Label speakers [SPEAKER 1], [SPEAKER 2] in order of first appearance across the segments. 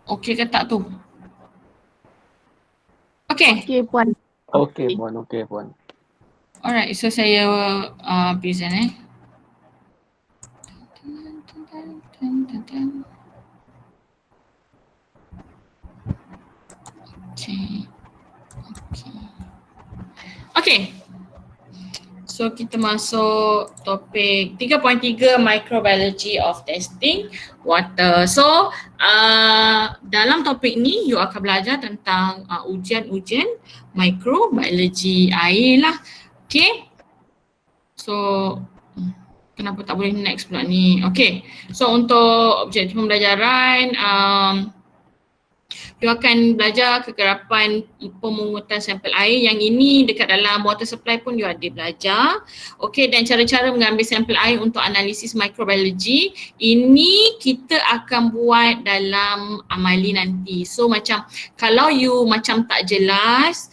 [SPEAKER 1] Okey ke tak tu? Okey.
[SPEAKER 2] Okey puan.
[SPEAKER 3] Okey puan, okey puan.
[SPEAKER 1] Alright, so saya present Okay. Okay. So kita masuk topik 3.3 microbiology of testing water. So dalam topik ni you akan belajar tentang ujian-ujian microbiology air lah. Okay. So kenapa tak boleh next pula ni? Okay. So untuk objektif pembelajaran you akan belajar kekerapan pemungutan sampel air. Yang ini dekat dalam water supply pun you ada belajar. Okey, dan cara-cara mengambil sampel air untuk analisis microbiology. Ini kita akan buat dalam amali nanti. So macam kalau you macam tak jelas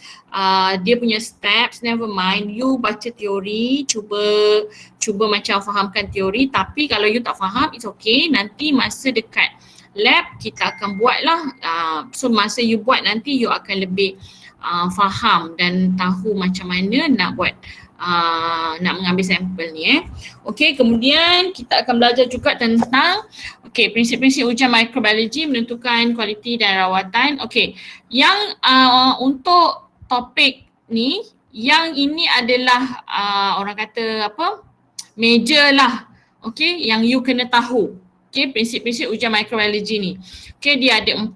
[SPEAKER 1] dia punya steps, never mind, you baca teori, cuba macam fahamkan teori, tapi kalau you tak faham, it's okay, nanti masa dekat lab kita akan buat lah. So masa you buat nanti you akan lebih faham dan tahu macam mana nak buat nak mengambil sampel ni Okey, kemudian kita akan belajar juga tentang prinsip-prinsip ujian microbiology menentukan kualiti dan rawatan. Okey, yang untuk topik ni, yang ini adalah orang kata apa? Major lah. Okey, yang you kena tahu. Okay, prinsip-prinsip ujian microbiology ni. Okay, dia ada 4.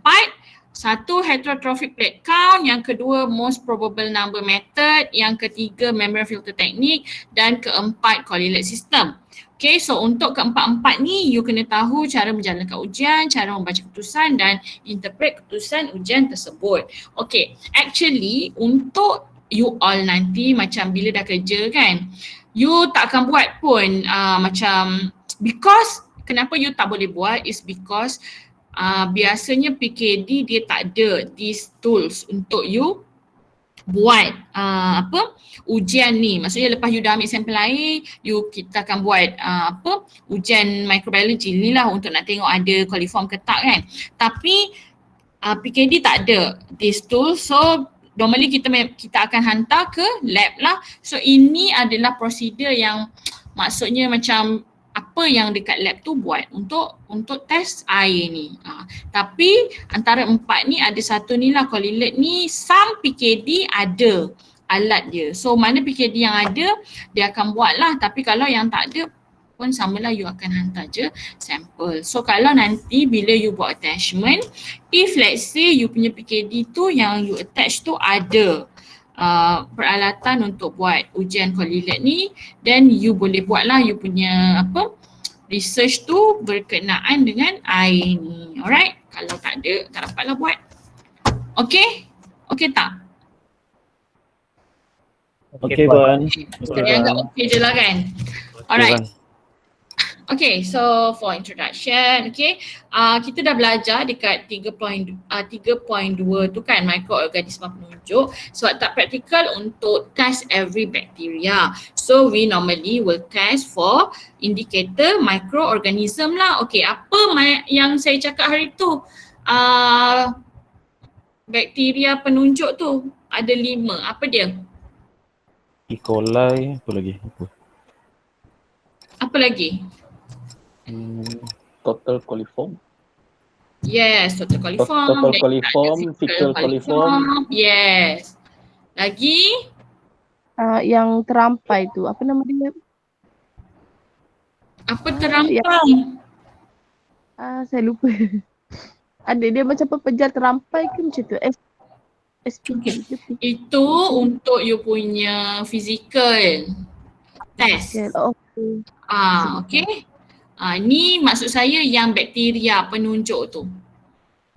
[SPEAKER 1] Satu, heterotrophic plate count. Yang kedua, most probable number method. Yang ketiga, membrane filter technique. Dan keempat, correlate system. Okay, so untuk keempat-empat ni, you kena tahu cara menjalankan ujian, cara membaca keputusan dan interpret keputusan ujian tersebut. Okay, actually untuk you all nanti macam bila dah kerja kan, you tak akan buat pun macam because kenapa you tak boleh buat is because biasanya PKD dia tak ada these tools untuk you buat ujian ni. Maksudnya lepas you dah ambil sampel air, kita akan buat ujian microbiology ni lah untuk nak tengok ada coliform ke tak kan. Tapi PKD tak ada these tools, so normally kita akan hantar ke lab lah. So ini adalah prosedur yang maksudnya macam apa yang dekat lab tu buat untuk test air ni. Tapi antara 4 ni ada satu ni lah, correlate ni, some PKD ada alat dia. So mana PKD yang ada dia akan buat lah, tapi kalau yang tak ada pun samalah, you akan hantar je sampel. So kalau nanti bila you buat attachment, if let's say you punya PKD tu yang you attach tu ada peralatan untuk buat ujian correlate ni, then you boleh buat lah you punya research tu berkenaan dengan air ni. Alright, kalau tak ada, tak dapatlah buat. Okay? Okay tak?
[SPEAKER 3] Okey puan.
[SPEAKER 1] Kita anggap okay je lah kan? Alright. Okay, so for introduction, kita dah belajar dekat 3.2 tu kan, mikroorganisma penunjuk. So tak praktikal untuk test every bacteria. So we normally will test for indicator microorganism lah. Okay, apa yang saya cakap hari tu? Bakteria penunjuk tu ada 5, apa dia?
[SPEAKER 4] E. coli, apa lagi?
[SPEAKER 1] Apa lagi?
[SPEAKER 3] Total coliform.
[SPEAKER 1] Yes, total coliform.
[SPEAKER 3] Total coliform, fecal coliform.
[SPEAKER 1] Yes. Lagi?
[SPEAKER 2] Yang terampai tu, apa nama dia?
[SPEAKER 1] Apa terampai?
[SPEAKER 2] Saya lupa. Ada dia macam pepejar terampai ke macam tu? SPK.
[SPEAKER 1] Itu untuk you punya physical test.
[SPEAKER 2] Okay.
[SPEAKER 1] Okay. Ni maksud saya yang bakteria penunjuk tu.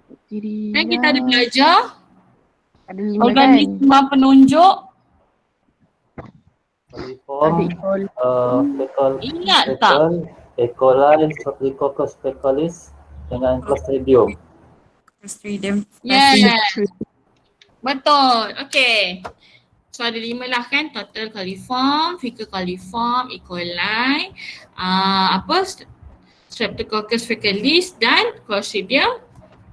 [SPEAKER 2] Bakteria.
[SPEAKER 1] Dan kita ada belajar
[SPEAKER 2] ada 5
[SPEAKER 1] organisma penunjuk.
[SPEAKER 5] Coliform,
[SPEAKER 1] Ingat tak?
[SPEAKER 5] E. coli, Streptococcus faecalis dengan Clostridium.
[SPEAKER 1] Yes. Betul. Okay. So ada 5 lah kan, total coliform, fecal coliform, E. coli, Streptococcus faecalis dan Clostridium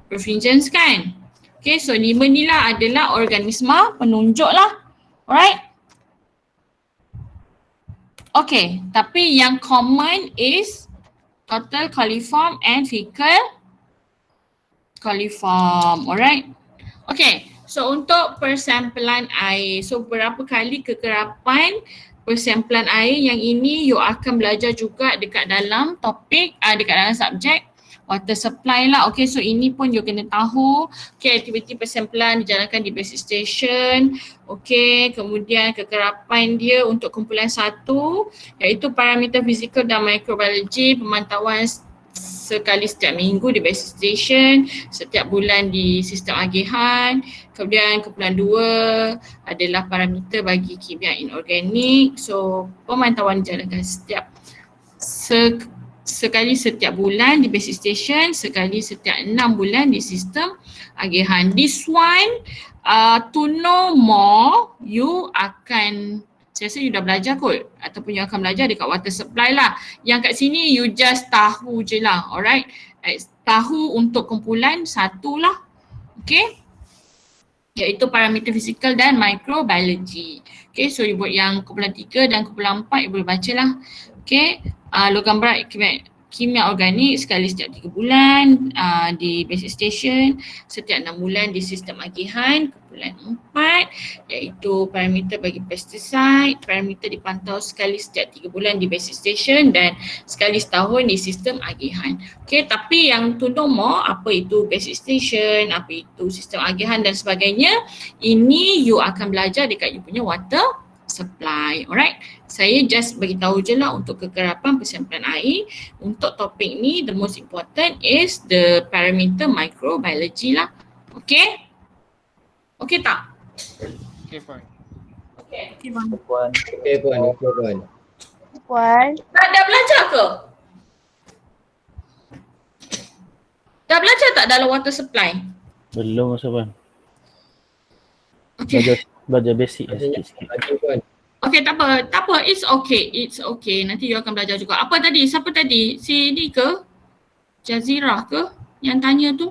[SPEAKER 1] Perfringens kan? Okay, so 5 ni lah adalah organisma penunjuk lah. Alright? Okay, tapi yang common is total coliform and fecal coliform. Alright? Okay, so untuk persamplan air, so berapa kali kekerapan persamplan air, yang ini you akan belajar juga dekat dalam topik, dekat dalam subjek water supply lah. Okay, so ini pun you kena tahu. Okay, aktiviti persamplan dijalankan di basic station. Okay, kemudian kekerapan dia untuk kumpulan 1 iaitu parameter fizikal dan microbiology, pemantauan sekali setiap minggu di basic station, setiap bulan di sistem agihan. Kemudian kumpulan 2 adalah parameter bagi kimia inorganik. So pemantauan dijalankan sekali setiap bulan di basic station, sekali setiap 6 bulan di sistem agihan. This one to know more, you akan, saya rasa you dah belajar kot, ataupun you akan belajar dekat water supply lah. Yang kat sini you just tahu je lah, alright. Tahu untuk kumpulan 1 lah, okay. Iaitu parameter fizikal dan microbiology. Okay, so you buat yang kumpulan 3 dan kumpulan 4 you boleh baca lah. Okay, logam berat kimia organik sekali setiap 3 bulan di basic station, setiap 6 bulan di sistem agihan. Kumpulan 4 iaitu parameter bagi pesticide, parameter dipantau sekali setiap 3 bulan di basic station dan sekali setahun di sistem agihan. Okay, tapi yang to know more, apa itu basic station, apa itu sistem agihan dan sebagainya, ini you akan belajar dekat you punya water supply. Alright, saya just bagi tahu je lah untuk kekerapan persamplan air. Untuk topik ni, the most important is the parameter microbiology lah. Okay? Okay tak?
[SPEAKER 4] Okay, fine.
[SPEAKER 1] Okay.
[SPEAKER 5] Puan.
[SPEAKER 6] Okey puan, okey puan.
[SPEAKER 2] Puan,
[SPEAKER 1] Dah belajar ke? Dah belajar tak dalam water supply?
[SPEAKER 4] Belum masa Puan.
[SPEAKER 1] Okay.
[SPEAKER 4] Belajar basic lah sikit-sikit.
[SPEAKER 6] Okey puan.
[SPEAKER 1] Okay, tak apa. It's okay. Nanti you akan belajar juga. Apa tadi? Siapa tadi? Si ni ke? Jazirah ke? Yang tanya tu?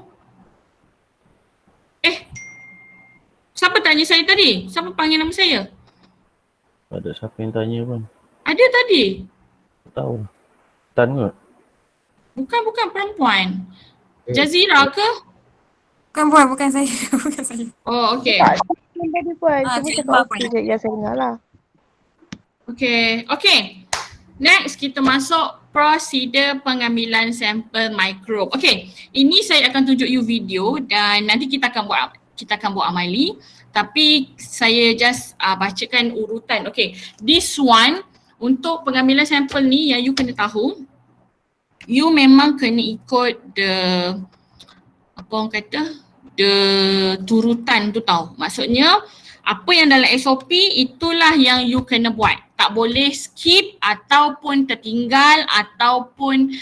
[SPEAKER 1] Siapa tanya saya tadi? Siapa panggil nama saya?
[SPEAKER 4] Ada siapa yang tanya Puan?
[SPEAKER 1] Ada tadi?
[SPEAKER 4] Tak tahu. Tan kot?
[SPEAKER 1] Bukan perempuan. Jazirah ke?
[SPEAKER 7] Bukan saya. Bukan saya.
[SPEAKER 1] Oh, okay.
[SPEAKER 2] tak. Yang tadi puan, cuma
[SPEAKER 7] Cik
[SPEAKER 2] cakap
[SPEAKER 7] Iqbal,
[SPEAKER 2] okey je yang saya dengar lah.
[SPEAKER 1] Okay. Next, kita masuk prosedur pengambilan sampel mikrob. Okay, ini saya akan tunjuk you video dan nanti kita akan buat amali. Tapi saya just bacakan urutan. Okay, this one untuk pengambilan sampel ni yang you kena tahu, you memang kena ikut the turutan tu tau. Maksudnya apa yang dalam SOP itulah yang you kena buat. Tak boleh skip ataupun tertinggal ataupun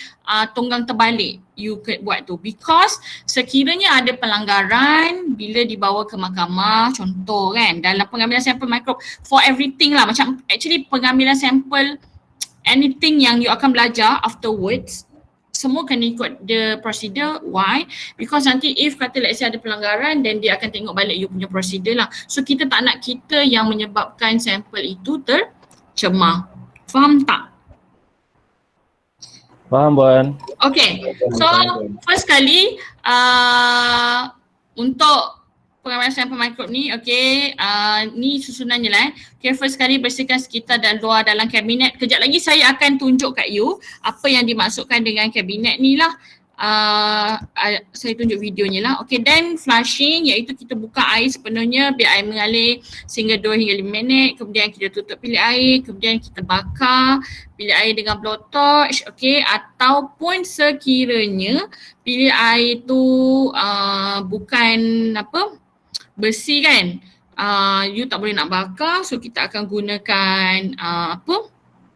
[SPEAKER 1] tunggang terbalik you buat tu. Because sekiranya ada pelanggaran bila dibawa ke mahkamah, contoh kan dalam pengambilan sampel mikrob for everything lah, macam actually pengambilan sampel anything yang you akan belajar afterwards, semua kena ikut the procedure. Why? Because nanti if kata let's say ada pelanggaran, then dia akan tengok balik you punya procedure lah. So kita tak nak kita yang menyebabkan sampel itu tercemar. Faham tak?
[SPEAKER 4] Faham Puan?
[SPEAKER 1] Okay, so first kali untuk pengambilan sampel mikrob ni, okay, ni susunannya lah. Okay, first kali bersihkan sekitar dan luar dalam kabinet. Kejap lagi saya akan tunjuk kat you apa yang dimaksudkan dengan kabinet ni lah. Saya tunjuk videonya lah. Okay, then flushing iaitu kita buka air sepenuhnya biar air mengalir sehingga 2 hingga 5 minit. Kemudian kita tutup bilik air, kemudian kita bakar bilik air dengan blowtorch. Okay, ataupun sekiranya bilik air tu bukan bersih kan, you tak boleh nak bakar, so kita akan gunakan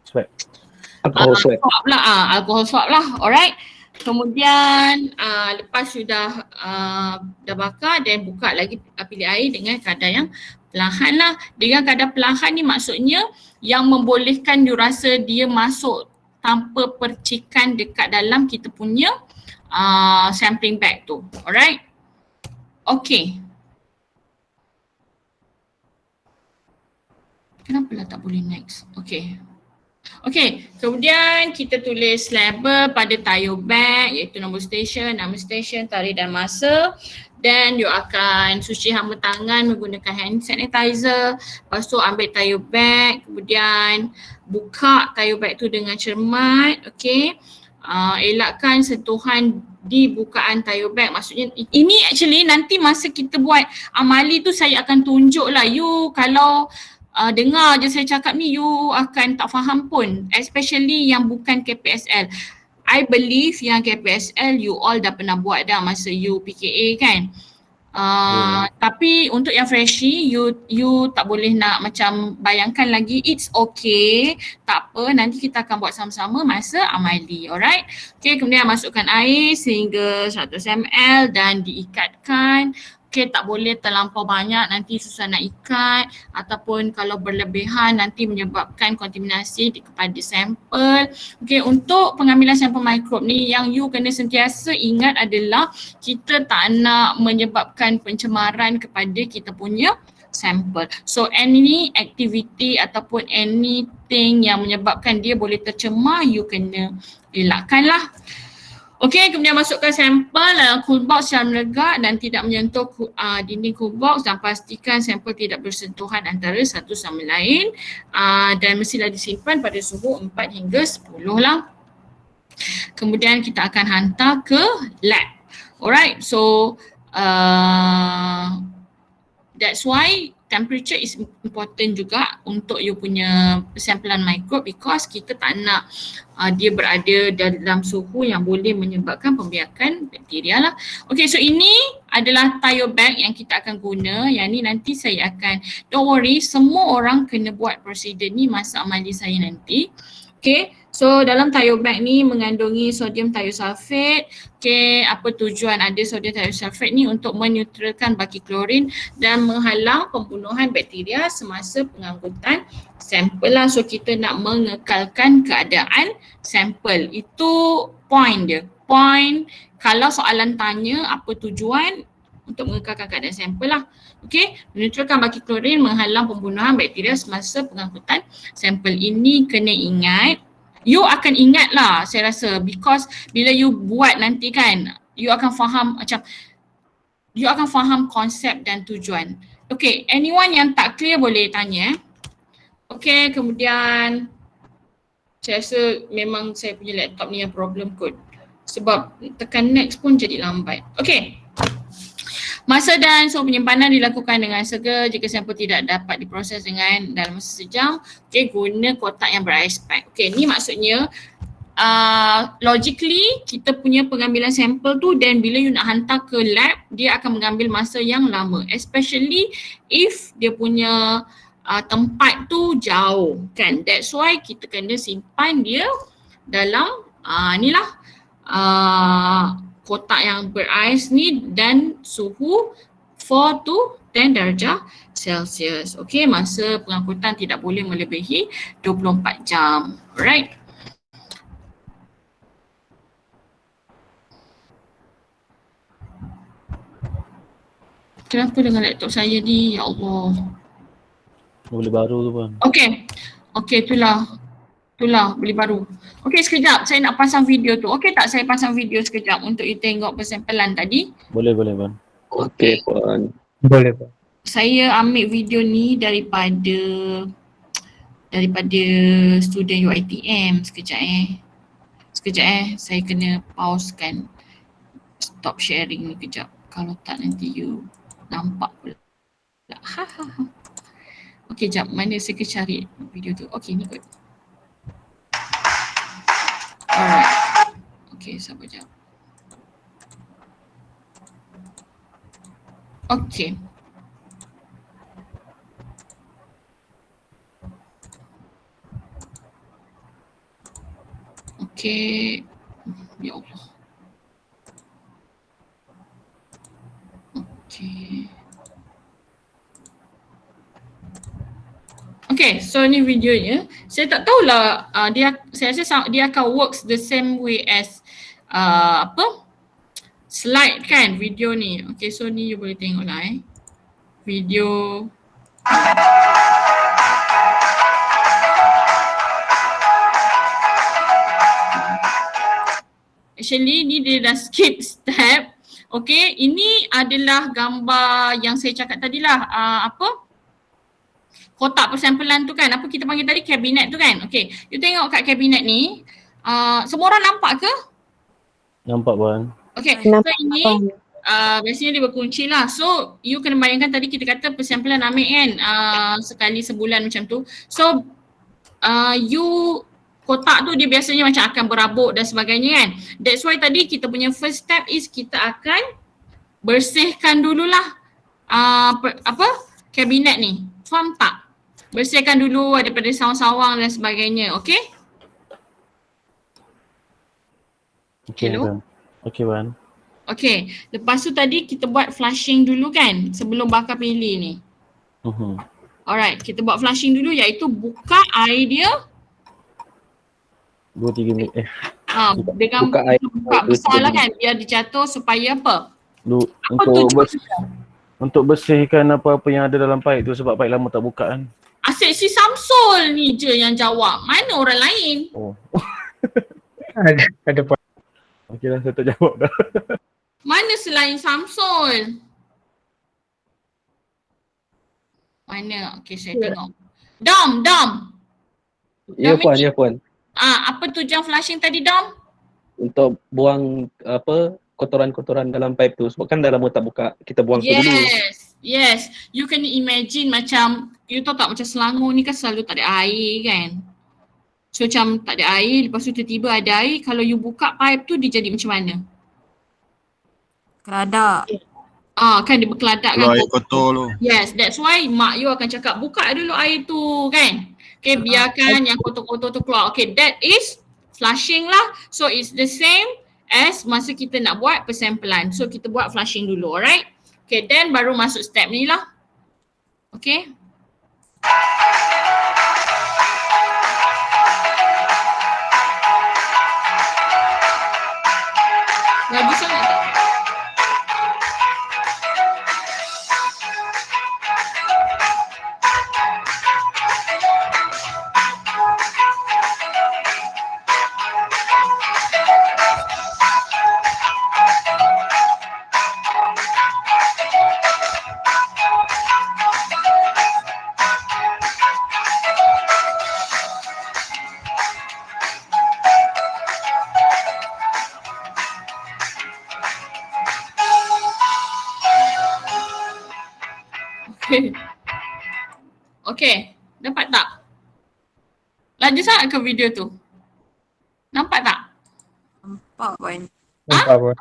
[SPEAKER 4] Swab.
[SPEAKER 6] Alcohol swab.
[SPEAKER 1] Alcohol swab lah. Alright. Kemudian lepas sudah bakar, dan buka lagi bilik air dengan kadar yang perlahan lah. Dengan kadar perlahan ni maksudnya yang membolehkan you rasa dia masuk tanpa percikan dekat dalam kita punya sampling bag tu. Alright? Okay. Kenapa lah tak boleh next? Okay. Okay, kemudian kita tulis label pada tayar bag iaitu nombor stesen, nama stesen, tarikh dan masa. Dan you akan cuci hama tangan menggunakan hand sanitizer. Lepas tu ambil tayar bag, kemudian buka tayar bag tu dengan cermat. Okay. Elakkan sentuhan di bukaan tayar bag. Maksudnya ini actually nanti masa kita buat amali tu saya akan tunjuk lah. You kalau dengar je saya cakap ni you akan tak faham pun, especially yang bukan KPSL. I believe yang KPSL you all dah pernah buat dah masa you PKA kan. Tapi untuk yang freshie you tak boleh nak macam bayangkan lagi. It's okay, tak apa, nanti kita akan buat sama-sama masa amali. Alright. Okay, kemudian masukkan air sehingga 100 ml dan diikatkan. Okay, tak boleh terlampau banyak, nanti susah nak ikat, ataupun kalau berlebihan nanti menyebabkan kontaminasi kepada sampel. Okay, untuk pengambilan sampel mikrob ni yang you kena sentiasa ingat adalah kita tak nak menyebabkan pencemaran kepada kita punya sampel. So any activity ataupun anything yang menyebabkan dia boleh tercemar, you kena elakkan lah. Okey, kemudian masukkan sampel dalam cool box secara menegak dan tidak menyentuh dinding cool box dan pastikan sampel tidak bersentuhan antara satu sama lain dan mestilah disimpan pada suhu 4 hingga 10 lah. Kemudian kita akan hantar ke lab. Alright, so that's why temperature is important juga untuk you punya samplan mikrob because kita tak nak dia berada dalam suhu yang boleh menyebabkan pembiakan bakteria lah. Okay, so ini adalah tayar bag yang kita akan guna. Yang ni nanti saya akan, don't worry, semua orang kena buat prosedur ni masa amali saya nanti. Okay, so dalam tayar bag ni mengandungi sodium thiosulfate. Okay, apa tujuan ada sodium thiosulfate ni? Untuk meneutralkan baki klorin dan menghalang pembunuhan bakteria semasa pengangkutan sampel lah. So kita nak mengekalkan keadaan sampel. Itu point dia. Point kalau soalan tanya apa tujuan untuk mengekalkan keadaan sampel lah. Okay, meneutralkan baki klorin, menghalang pembunuhan bakteria semasa pengangkutan sampel. Ini kena ingat. You akan ingat lah saya rasa because bila you buat nanti kan, you akan faham macam, you akan faham konsep dan tujuan. Okay, anyone yang tak clear boleh tanya. Okay, kemudian saya rasa memang saya punya laptop ni yang problem kot. Sebab tekan next pun jadi lambat. Okay. Masa dan so penyimpanan dilakukan dengan segera. Jika sampel tidak dapat diproses dengan dalam masa sejam, okay, guna kotak yang beraspek. Okay, ni maksudnya logically kita punya pengambilan sampel tu dan bila you nak hantar ke lab, dia akan mengambil masa yang lama. Especially if dia punya tempat tu jauh kan. That's why kita kena simpan dia dalam ni lah kotak yang berais ni dan suhu 4 to 10 darjah Celsius. Okay, masa pengangkutan tidak boleh melebihi 24 jam. Alright. Kenapa dengan laptop saya ni? Ya Allah.
[SPEAKER 4] Boleh baru tu pun.
[SPEAKER 1] Okay. Okay, itulah beli baru. Okay, sekejap saya nak pasang video tu. Okay tak saya pasang video sekejap untuk you tengok persampelan tadi?
[SPEAKER 4] Boleh puan.
[SPEAKER 3] Okey puan.
[SPEAKER 6] Boleh Pak.
[SPEAKER 1] Saya ambil video ni daripada student UiTM. Sekejap saya kena pausekan, stop sharing ni kejap. Kalau tak nanti you nampak pula. Okay, jap, mana saya kena cari video tu. Okay, ni kot. Alright. Okay, sabar jap. Okay. Okay. Ya Allah. Okay. Okay, so ni videonya. Saya tak tahulah saya rasa dia akan works the same way as slide kan video ni. Okay, so ni you boleh tengok lah video. Actually ni dia dah skip step. Okay, ini adalah gambar yang saya cakap tadi lah. Apa? Kotak persamplan tu kan, apa kita panggil tadi, kabinet tu kan. Okay, you tengok kat kabinet ni, semua orang nampak ke?
[SPEAKER 4] Nampak puan.
[SPEAKER 1] Okay, so ini biasanya dia berkunci lah. So you kena bayangkan tadi kita kata persamplan ambil kan sekali sebulan macam tu. So you kotak tu dia biasanya macam akan berabuk dan sebagainya kan. That's why tadi kita punya first step is kita akan bersihkan dululah kabinet ni. Faham tak? Bersihkan dulu daripada sawang-sawang dan sebagainya. Okay?
[SPEAKER 4] Okay,
[SPEAKER 1] Hello?
[SPEAKER 4] puan. Okay, puan.
[SPEAKER 1] Okay. Lepas tu tadi kita buat flushing dulu kan sebelum bakar pilih ni. Alright, kita buat flushing dulu iaitu buka air dia.
[SPEAKER 4] 2-3 minit.
[SPEAKER 1] Dengan
[SPEAKER 6] Buka air.
[SPEAKER 1] buka besar lah kan biar dia jatuh supaya apa?
[SPEAKER 4] Untuk bersihkan apa-apa yang ada dalam paip tu sebab paip lama tak buka kan.
[SPEAKER 1] Asyik si Samsul ni je yang jawab. Mana orang lain?
[SPEAKER 4] Oh.
[SPEAKER 6] Ada puan.
[SPEAKER 4] Okey lah, saya tak jawab dah.
[SPEAKER 1] Mana selain Samsul? Mana? Okay, saya tengok. Dom.
[SPEAKER 6] Ya puan, ya puan.
[SPEAKER 1] Apa tujuan flushing tadi, Dom?
[SPEAKER 6] Untuk buang kotoran-kotoran dalam pipe tu. Sebab kan dah lama tak buka, kita buang tu dulu.
[SPEAKER 1] Yes. You can imagine macam, you tahu tak macam Selangor ni kan selalu tak ada air kan. So macam tak ada air, lepas tu tiba-tiba ada air, kalau you buka pipe tu dia jadi macam mana?
[SPEAKER 7] Keradak.
[SPEAKER 1] Kan dia berkeladak kan.
[SPEAKER 8] Air kotor tu.
[SPEAKER 1] Yes, that's why mak you akan cakap buka dulu air tu kan. Okay, biarkan yang kotor-kotor tu keluar. Okay, that is flushing lah. So it's the same as masa kita nak buat persamplan. So kita buat flushing dulu, alright? Okay, then baru masuk step ni lah. Okay. Lagi sangat tak? Okay, dapat tak? Laju sangat ke video tu? Nampak tak?
[SPEAKER 7] Nampak puan.
[SPEAKER 6] Nampak puan.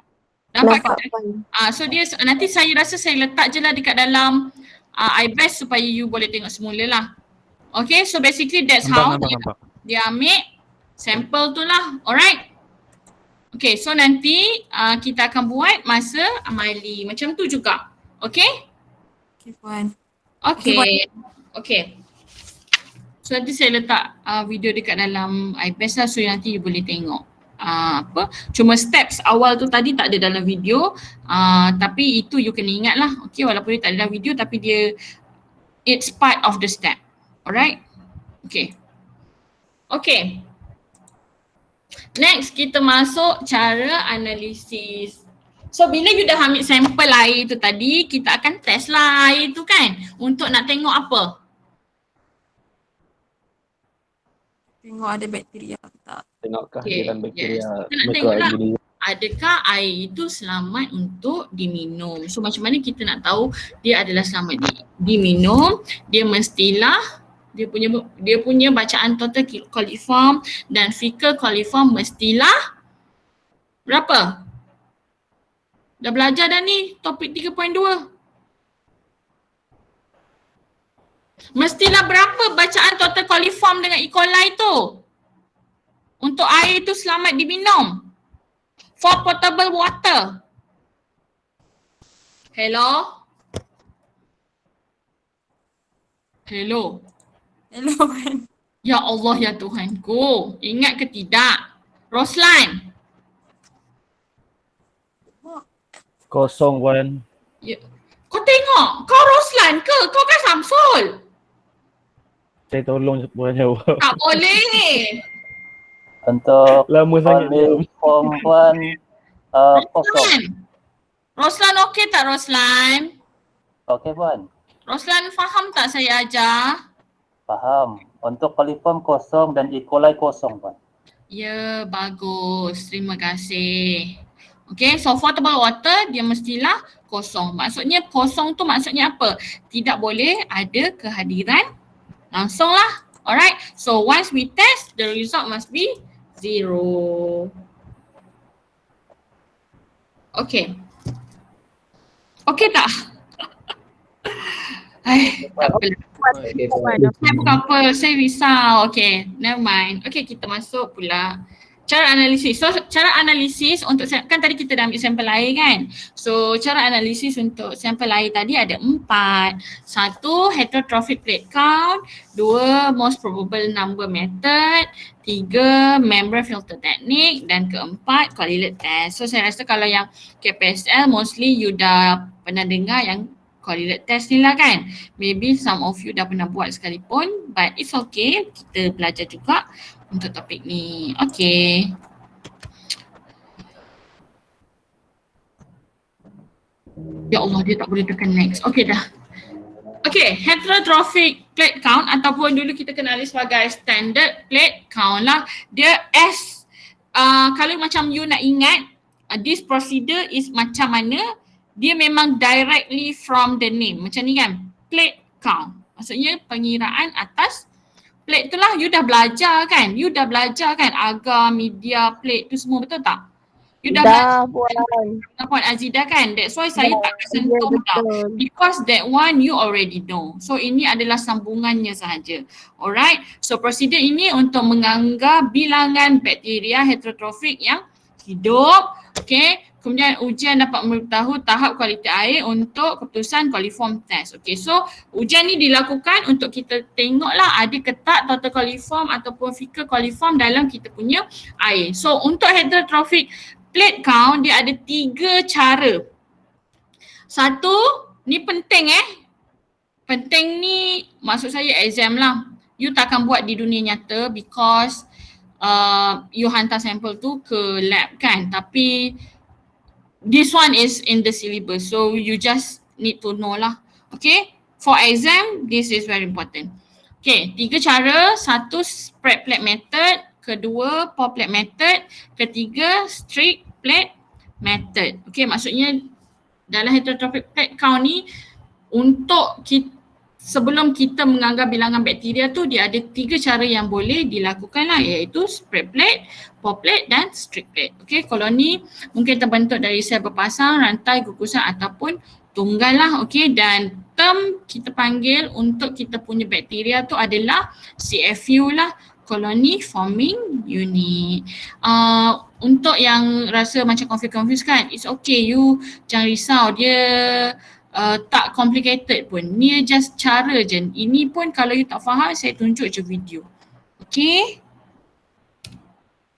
[SPEAKER 1] Nampak ke? So dia nanti saya rasa saya letak je lah dekat dalam iBest supaya you boleh tengok semula lah. Okay, so basically that's how dia ambil sampel tu lah. Alright? Okay, so nanti kita akan buat masa amali macam tu juga. Okay?
[SPEAKER 7] Okay puan.
[SPEAKER 1] Okay. So nanti saya letak video dekat dalam iPad lah so nanti you boleh tengok. Cuma steps awal tu tadi tak ada dalam video tapi itu you kena ingat lah. Okay, walaupun dia tak ada dalam video tapi dia it's part of the step. Alright? Okay. Next kita masuk cara analisis. So bila you dah ambil sampel air tu tadi, kita akan test lah air tu kan untuk nak tengok apa?
[SPEAKER 7] Tengok ada bakteria ke tak.
[SPEAKER 6] Tengok kehadiran bakteria
[SPEAKER 1] mikroorganisme. Adakah air itu selamat untuk diminum? So macam mana kita nak tahu dia adalah selamat diminum? Dia mestilah dia punya bacaan total coliform dan fecal coliform mestilah berapa? Dah belajar dah ni topik 3.2. Mestilah berapa bacaan total coliform dengan E. coli tu? Untuk air tu selamat diminum. For potable water. Hello? Hello
[SPEAKER 7] puan.
[SPEAKER 1] Ya Allah ya Tuhanku. Ingat ke tidak? Roslan.
[SPEAKER 4] Kosong Puan.
[SPEAKER 1] Ya. Kau tengok, kau Roslan ke? Kau kan Samsul.
[SPEAKER 4] Saya tolong Puan jawab.
[SPEAKER 1] Tak boleh.
[SPEAKER 5] Untuk
[SPEAKER 4] Lama sangat jawab.
[SPEAKER 5] form Puan kosong.
[SPEAKER 1] Roslan okey tak Roslan?
[SPEAKER 5] Okey Puan,
[SPEAKER 1] Roslan faham tak saya ajar?
[SPEAKER 5] faham. Untuk coliform kosong dan E. coli kosong Puan.
[SPEAKER 1] Ya, bagus. Terima kasih. Okay, so potable water dia mestilah kosong. Maksudnya kosong tu maksudnya apa? Tidak boleh ada kehadiran langsung lah. Alright, so once we test, the result must be 0. Okay. Okay tak? Tak apa. Saya bukan apa, saya risau. Okay, never mind. Okay, kita masuk pula. Cara analisis. So, cara analisis untuk, kan tadi kita dah ambil sampel air kan? So, cara analisis untuk sampel air tadi ada 4. 1, heterotrophic plate count. 2, most probable number method. 3, membrane filter technique. Dan keempat, correlate test. So, saya rasa kalau yang KPSL, mostly you dah pernah dengar yang correlate test ni lah kan. Maybe some of you dah pernah buat sekalipun, but it's okay. Kita belajar juga untuk topik ni. Okay. Ya Allah, dia tak boleh tekan next. Okay dah. Okay, heterotrophic plate count ataupun dulu kita kenali sebagai standard plate count lah. Dia S, kalau macam you nak ingat, this procedure is macam mana, dia memang directly from the name. Macam ni kan, plate count. Maksudnya pengiraan atas plate tu lah. You dah belajar kan? You dah belajar kan agar, media, plate tu semua, betul tak? You dah belajar
[SPEAKER 2] Puan.
[SPEAKER 1] dengan Puan Azidah kan? That's why saya tak sentuh dah.
[SPEAKER 2] Betul.
[SPEAKER 1] Because that one you already know. So ini adalah sambungannya sahaja. Alright. So prosedur ini untuk menganggap bilangan bakteria heterotropik yang hidup. Okay. Kemudian ujian dapat memberitahu tahap kualiti air untuk keputusan coliform test. Okay, so ujian ni dilakukan untuk kita tengoklah ada ke tak total coliform ataupun fecal coliform dalam kita punya air. So untuk heterotrophic plate count dia ada 3 cara. Satu, ni penting penting ni maksud saya exam lah. You takkan buat di dunia nyata because you hantar sampel tu ke lab kan, tapi this one is in the syllabus, so you just need to know lah. Okay, for exam, this is very important. Okay, 3 cara. 1, spread plate method. 2, pour plate method. 3, strict plate method. Okay, maksudnya dalam heterotrophic plate count ni, untuk sebelum kita menganggap bilangan bakteria tu, dia ada 3 cara yang boleh dilakukan lah, iaitu spread plate, pour plate dan strict plate. Okay, koloni mungkin terbentuk dari sel berpasang, rantai, gugusan ataupun tunggal lah. Okay, dan term kita panggil untuk kita punya bakteria tu adalah CFU lah, colony forming unit. Untuk yang rasa macam confused kan, it's okay, you jangan risau, dia tak complicated pun. Ni just cara je. Ini pun kalau you tak faham, saya tunjuk je video. Okay?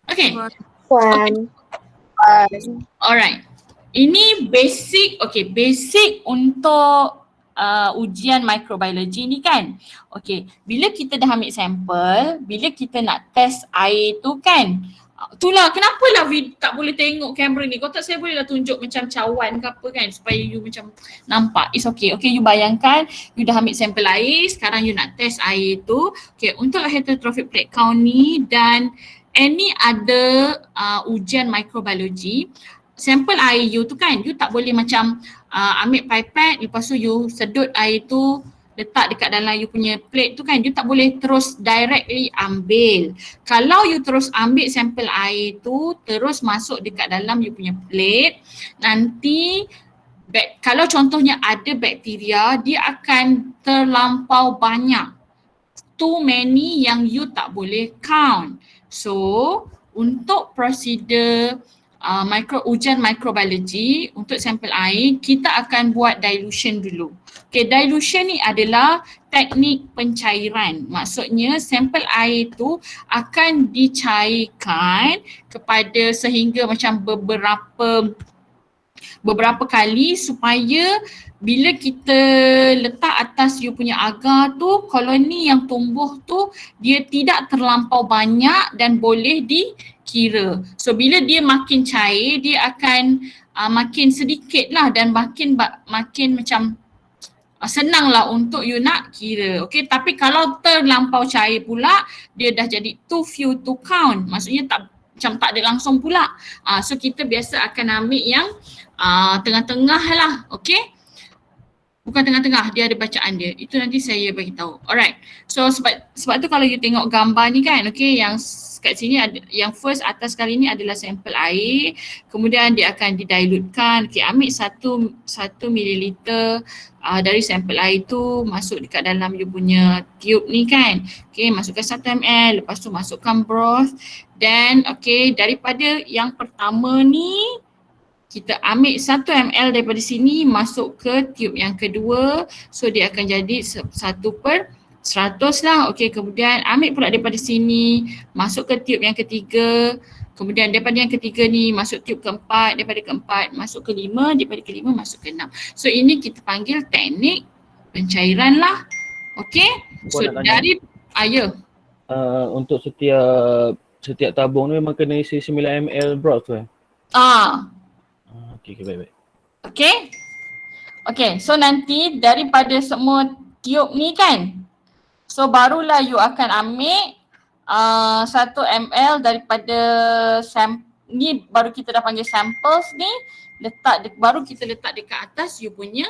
[SPEAKER 1] Okay.
[SPEAKER 2] Puan.
[SPEAKER 1] Alright. Ini basic, okay, basic untuk ujian microbiology ni kan. Okay, bila kita dah ambil sampel, bila kita nak test air tu kan, itulah kenapa lah tak boleh tengok kamera ni. Kau tak, saya boleh lah tunjuk macam cawan ke apa kan, supaya you macam nampak. It's okay. Okay, you bayangkan you dah ambil sampel air, sekarang you nak test air tu. Okay, untuk heterotrophic plate count ni dan any other ujian microbiology, sampel air you tu kan, you tak boleh macam ambil pipette, lepas tu you sedut air tu, letak dekat dalam you punya plate tu kan, you tak boleh terus directly ambil. Kalau you terus ambil sampel air tu, terus masuk dekat dalam you punya plate, nanti kalau contohnya ada bakteria, dia akan terlampau banyak. Too many yang you tak boleh count. So, untuk prosedur ujian microbiology untuk sampel air, kita akan buat dilution dulu. Okay, dilution ni adalah teknik pencairan. Maksudnya sampel air tu akan dicairkan kepada sehingga macam beberapa beberapa kali supaya bila kita letak atas you punya agar tu, koloni yang tumbuh tu dia tidak terlampau banyak dan boleh dikira. So bila dia makin cair, dia akan makin sedikit lah dan makin macam senanglah untuk you nak kira. Okay, tapi kalau terlampau cair pula, dia dah jadi too few to count. Maksudnya macam tak ada langsung pula. So kita biasa akan ambil yang tengah-tengah lah. Okay. Bukan tengah-tengah, dia ada bacaan dia. Itu nanti saya bagi tahu. Alright. So sebab tu kalau you tengok gambar ni kan, okay, yang kat sini ada yang first atas kali ni adalah sampel air, kemudian dia akan didilutkan. Okay, ambil 1 mililiter dari sampel air tu, masuk dekat dalam you punya tube ni kan. Okay, masukkan 1 ml, lepas tu masukkan broth. Dan okay, daripada yang pertama ni kita ambil 1 ml daripada sini masuk ke tube yang kedua. So dia akan jadi 1/100 lah. Okey, kemudian ambil pula daripada sini masuk ke tube yang ketiga. Kemudian daripada yang ketiga ni masuk tube keempat, daripada keempat masuk ke 5, daripada ke 5 masuk ke 6. So ini kita panggil teknik pencairan lah. Okey. So dari ya.
[SPEAKER 4] Untuk setiap tabung ni memang kena isi 9 ml broth tu. Okay, baik.
[SPEAKER 1] Okay, so nanti daripada semua tiup ni kan, so barulah you akan ambil 1 ml daripada ni, baru kita dah panggil samples ni, baru kita letak dekat atas you punya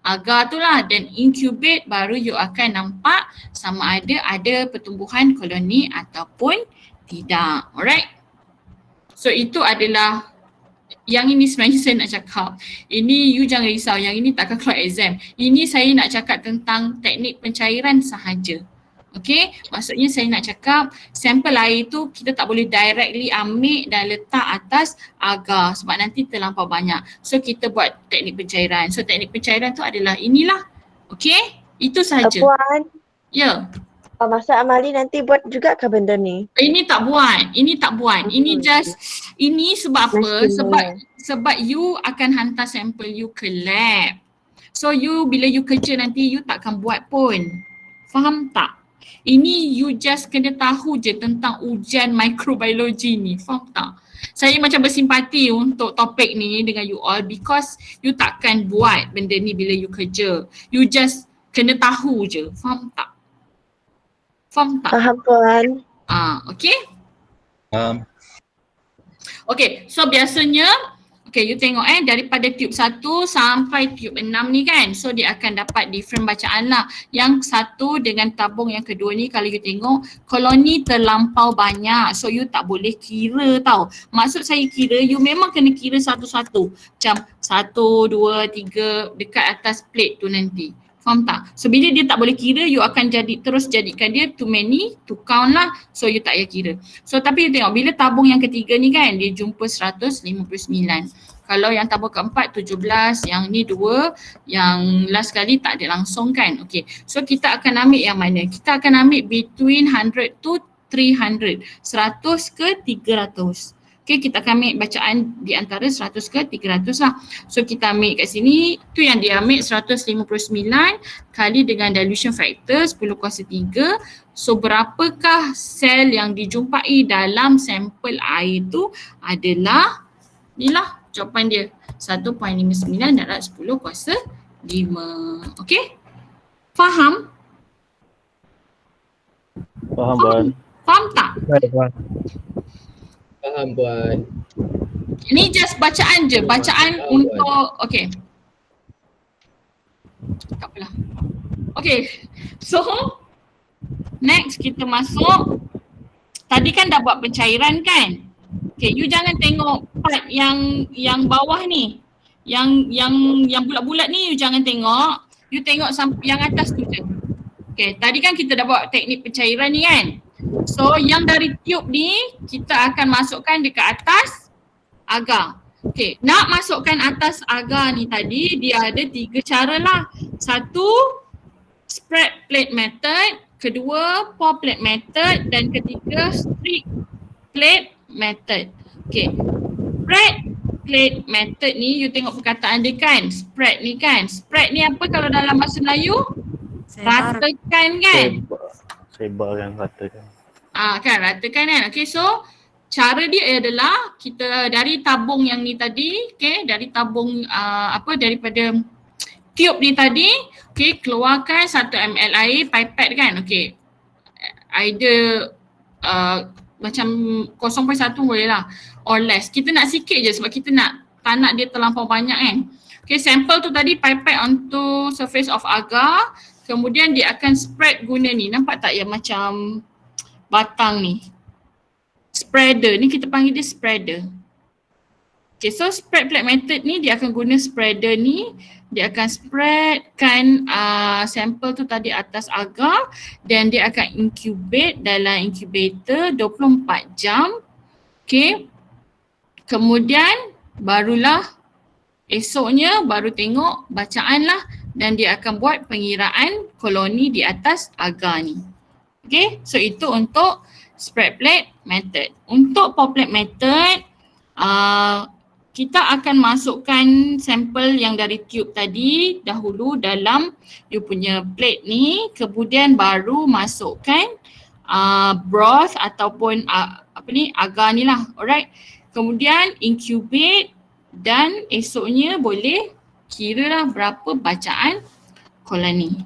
[SPEAKER 1] agar tu lah, dan incubate, baru you akan nampak sama ada pertumbuhan koloni ataupun tidak. Alright, so itu adalah yang ini sebenarnya saya nak cakap. Ini you jangan risau, yang ini takkan keluar exam. Ini saya nak cakap tentang teknik pencairan sahaja. Okay, maksudnya saya nak cakap sampel air tu kita tak boleh directly ambil dan letak atas agar sebab nanti terlampau banyak. So kita buat teknik pencairan. So teknik pencairan tu adalah inilah. Okay, itu sahaja.
[SPEAKER 8] Puan,
[SPEAKER 1] Ya.
[SPEAKER 8] Masa Amali nanti buat juga ke benda ni?
[SPEAKER 1] Ini tak buat. Ini just, ini sebab apa? Sebab you akan hantar sampel you ke lab. So you bila you kerja nanti you takkan buat pun. Faham tak? Ini you just kena tahu je tentang ujian microbiology ni. Faham tak? Saya macam bersimpati untuk topik ni dengan you all because you takkan buat benda ni bila you kerja. You just kena tahu je. Faham tak?
[SPEAKER 8] Faham Puan.
[SPEAKER 1] Okay. Okay, so biasanya you tengok daripada tube 1 sampai tube 6 ni kan. So dia akan dapat different bacaan lah. Yang satu dengan tabung yang kedua ni kalau you tengok koloni terlampau banyak. So you tak boleh kira tau. Maksud saya kira, you memang kena kira satu-satu. Macam 1, 2, 3 dekat atas plate tu nanti. Faham tak? So bila dia tak boleh kira, you akan terus jadikan dia too many to count lah. So you tak payah kira. So tapi you tengok bila tabung yang ketiga ni kan, dia jumpa 159. Kalau yang tabung keempat 17, yang ni 2, yang last kali tak ada langsung kan. Okay, so kita akan ambil yang mana? Kita akan ambil between 100 to 300. 100 ke 300. Okay, kita akan ambil bacaan di antara 100 ke 300 lah. So kita ambil kat sini, tu yang dia ambil 159 kali dengan dilution factor 10/3. So berapakah sel yang dijumpai dalam sampel air tu adalah, inilah jawapan dia, 1.59 darab 10/5. Okay? Faham?
[SPEAKER 4] Faham Puan.
[SPEAKER 1] Faham tak?
[SPEAKER 6] Baik, Puan. Faham Puan.
[SPEAKER 1] Ini just bacaan je, bacaan untuk, okay. Tak apalah. Okay, so next kita masuk, tadi kan dah buat pencairan kan? Okay, you jangan tengok part yang bawah ni. Yang bulat-bulat ni you jangan tengok. You tengok yang atas tu je. Okay, tadi kan kita dah buat teknik pencairan ni kan? So yang dari tube ni kita akan masukkan dekat atas agar. Okay, nak masukkan atas agar ni tadi dia ada 3 cara lah. 1, spread plate method. Kedua, pour plate method. Dan ketiga, streak plate method. Okay, spread plate method ni, you tengok perkataan dia kan, spread ni kan. Spread ni apa kalau dalam bahasa Melayu?
[SPEAKER 7] Sebar.
[SPEAKER 1] Ratakan kan?
[SPEAKER 4] Sebarkan, ratakan.
[SPEAKER 1] Kan ratakan kan. Okay, so cara dia adalah kita dari tabung yang ni tadi, okay, dari tabung daripada tube ni tadi, okay, keluarkan 1 ml air, pipet kan, okay. Either macam 0.1 boleh lah or less. Kita nak sikit je sebab kita tak nak dia terlampau banyak kan. Okay, sample tu tadi pipet onto surface of agar, kemudian dia akan spread guna ni. Nampak tak yang macam batang ni? Spreader ni kita panggil dia spreader. Okay, so spread plate method ni dia akan guna spreader ni, dia akan spreadkan sampel tu tadi atas agar dan dia akan incubate dalam incubator 24 jam. Okay, kemudian barulah esoknya baru tengok bacaan lah dan dia akan buat pengiraan koloni di atas agar ni. Okay, so itu untuk spread plate method. Untuk pour plate method, kita akan masukkan sampel yang dari tube tadi dahulu dalam you punya plate ni, kemudian baru masukkan broth ataupun agar ni lah, alright. Kemudian incubate dan esoknya boleh kira lah berapa bacaan koloni.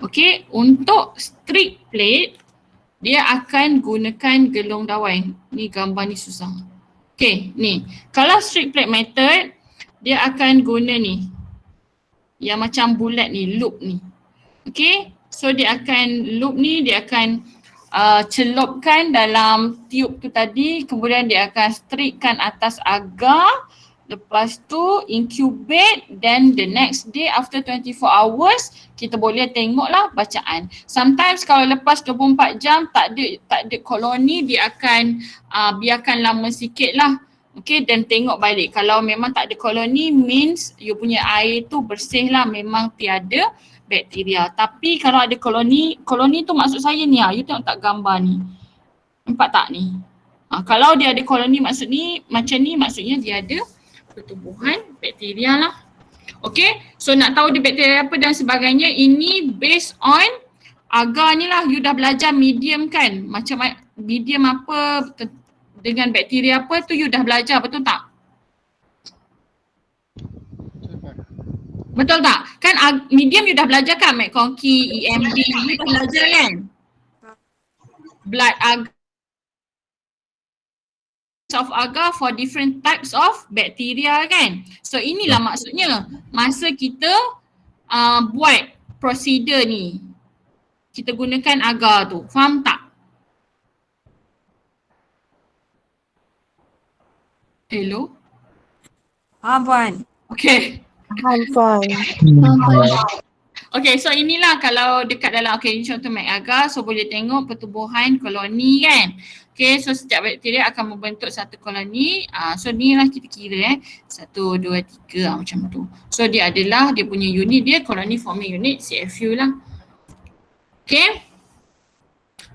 [SPEAKER 1] Okay, untuk strict plate dia akan gunakan gelung dawai. Ni gambar ni susah. Okay, ni. Kalau strict plate method, dia akan guna ni. Yang macam bulat ni, loop ni. Okay, so dia akan loop ni, dia akan celupkan dalam tube tu tadi, kemudian dia akan strikkan atas agar, lepas tu incubate, then the next day after 24 hours, kita boleh tengoklah bacaan. Sometimes kalau lepas 24 jam tak ada koloni, dia akan biarkan lama sikit lah. Okay, dan tengok balik. Kalau memang tak ada koloni, means you punya air tu bersih lah, memang tiada bakteria. Tapi kalau ada koloni tu maksud saya ni you tengok tak gambar ni. Nampak tak ni? Kalau dia ada koloni macam ni, maksudnya dia ada pertumbuhan bakteria lah. Okay, so nak tahu dia bakteria apa dan sebagainya, ini based on agar ni lah. You dah belajar medium kan, macam medium apa dengan bakteria apa tu you dah belajar, betul tak? Betul tak? Kan medium you dah belajar kan, McConkey, EMD, you dah belajar kan? Blood agar of agar for different types of bacteria kan. So inilah maksudnya masa kita buat prosedur ni, kita gunakan agar tu. Faham tak? Hello?
[SPEAKER 7] Faham Puan?
[SPEAKER 1] Okay.
[SPEAKER 8] Faham.
[SPEAKER 1] Okay, so inilah kalau dekat dalam, okay, ini contoh make agar, so boleh tengok pertumbuhan koloni kan. Okay, so setiap bakteria akan membentuk satu koloni. So ni lah kita kira 1, 2, 3 macam tu. So dia adalah, dia punya unit dia koloni forming unit CFU lah. Okay.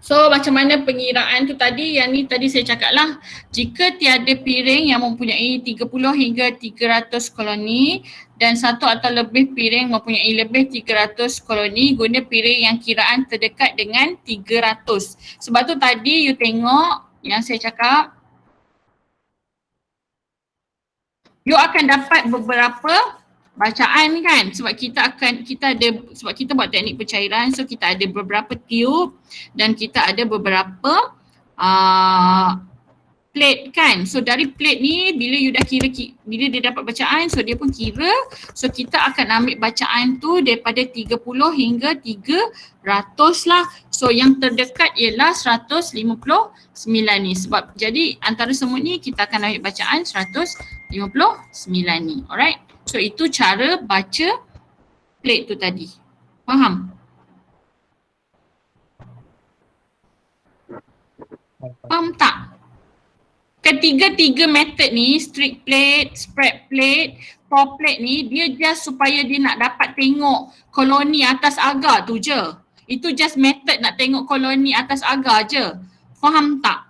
[SPEAKER 1] So macam mana pengiraan tu tadi, yang ni tadi saya cakap lah. Jika tiada piring yang mempunyai 30 hingga 300 koloni dan satu atau lebih piring mempunyai lebih 300 koloni, guna piring yang kiraan terdekat dengan 300. Sebab tu tadi you tengok yang saya cakap, you akan dapat beberapa bacaan kan, sebab sebab kita buat teknik pencairan, so kita ada beberapa tube dan kita ada beberapa plate kan. So dari plate ni bila you dah kira, bila dia dapat bacaan, so dia pun kira. So kita akan ambil bacaan tu daripada 30 hingga 300 lah. So yang terdekat ialah 159 ni. Sebab jadi antara semua ni kita akan ambil bacaan 159 ni. Alright. So itu cara baca plate tu tadi. Faham? Faham tak? Ketiga-tiga method ni, strict plate, spread plate, pour plate ni, dia just supaya dia nak dapat tengok koloni atas agar tu je. Itu just method nak tengok koloni atas agar je. Faham tak?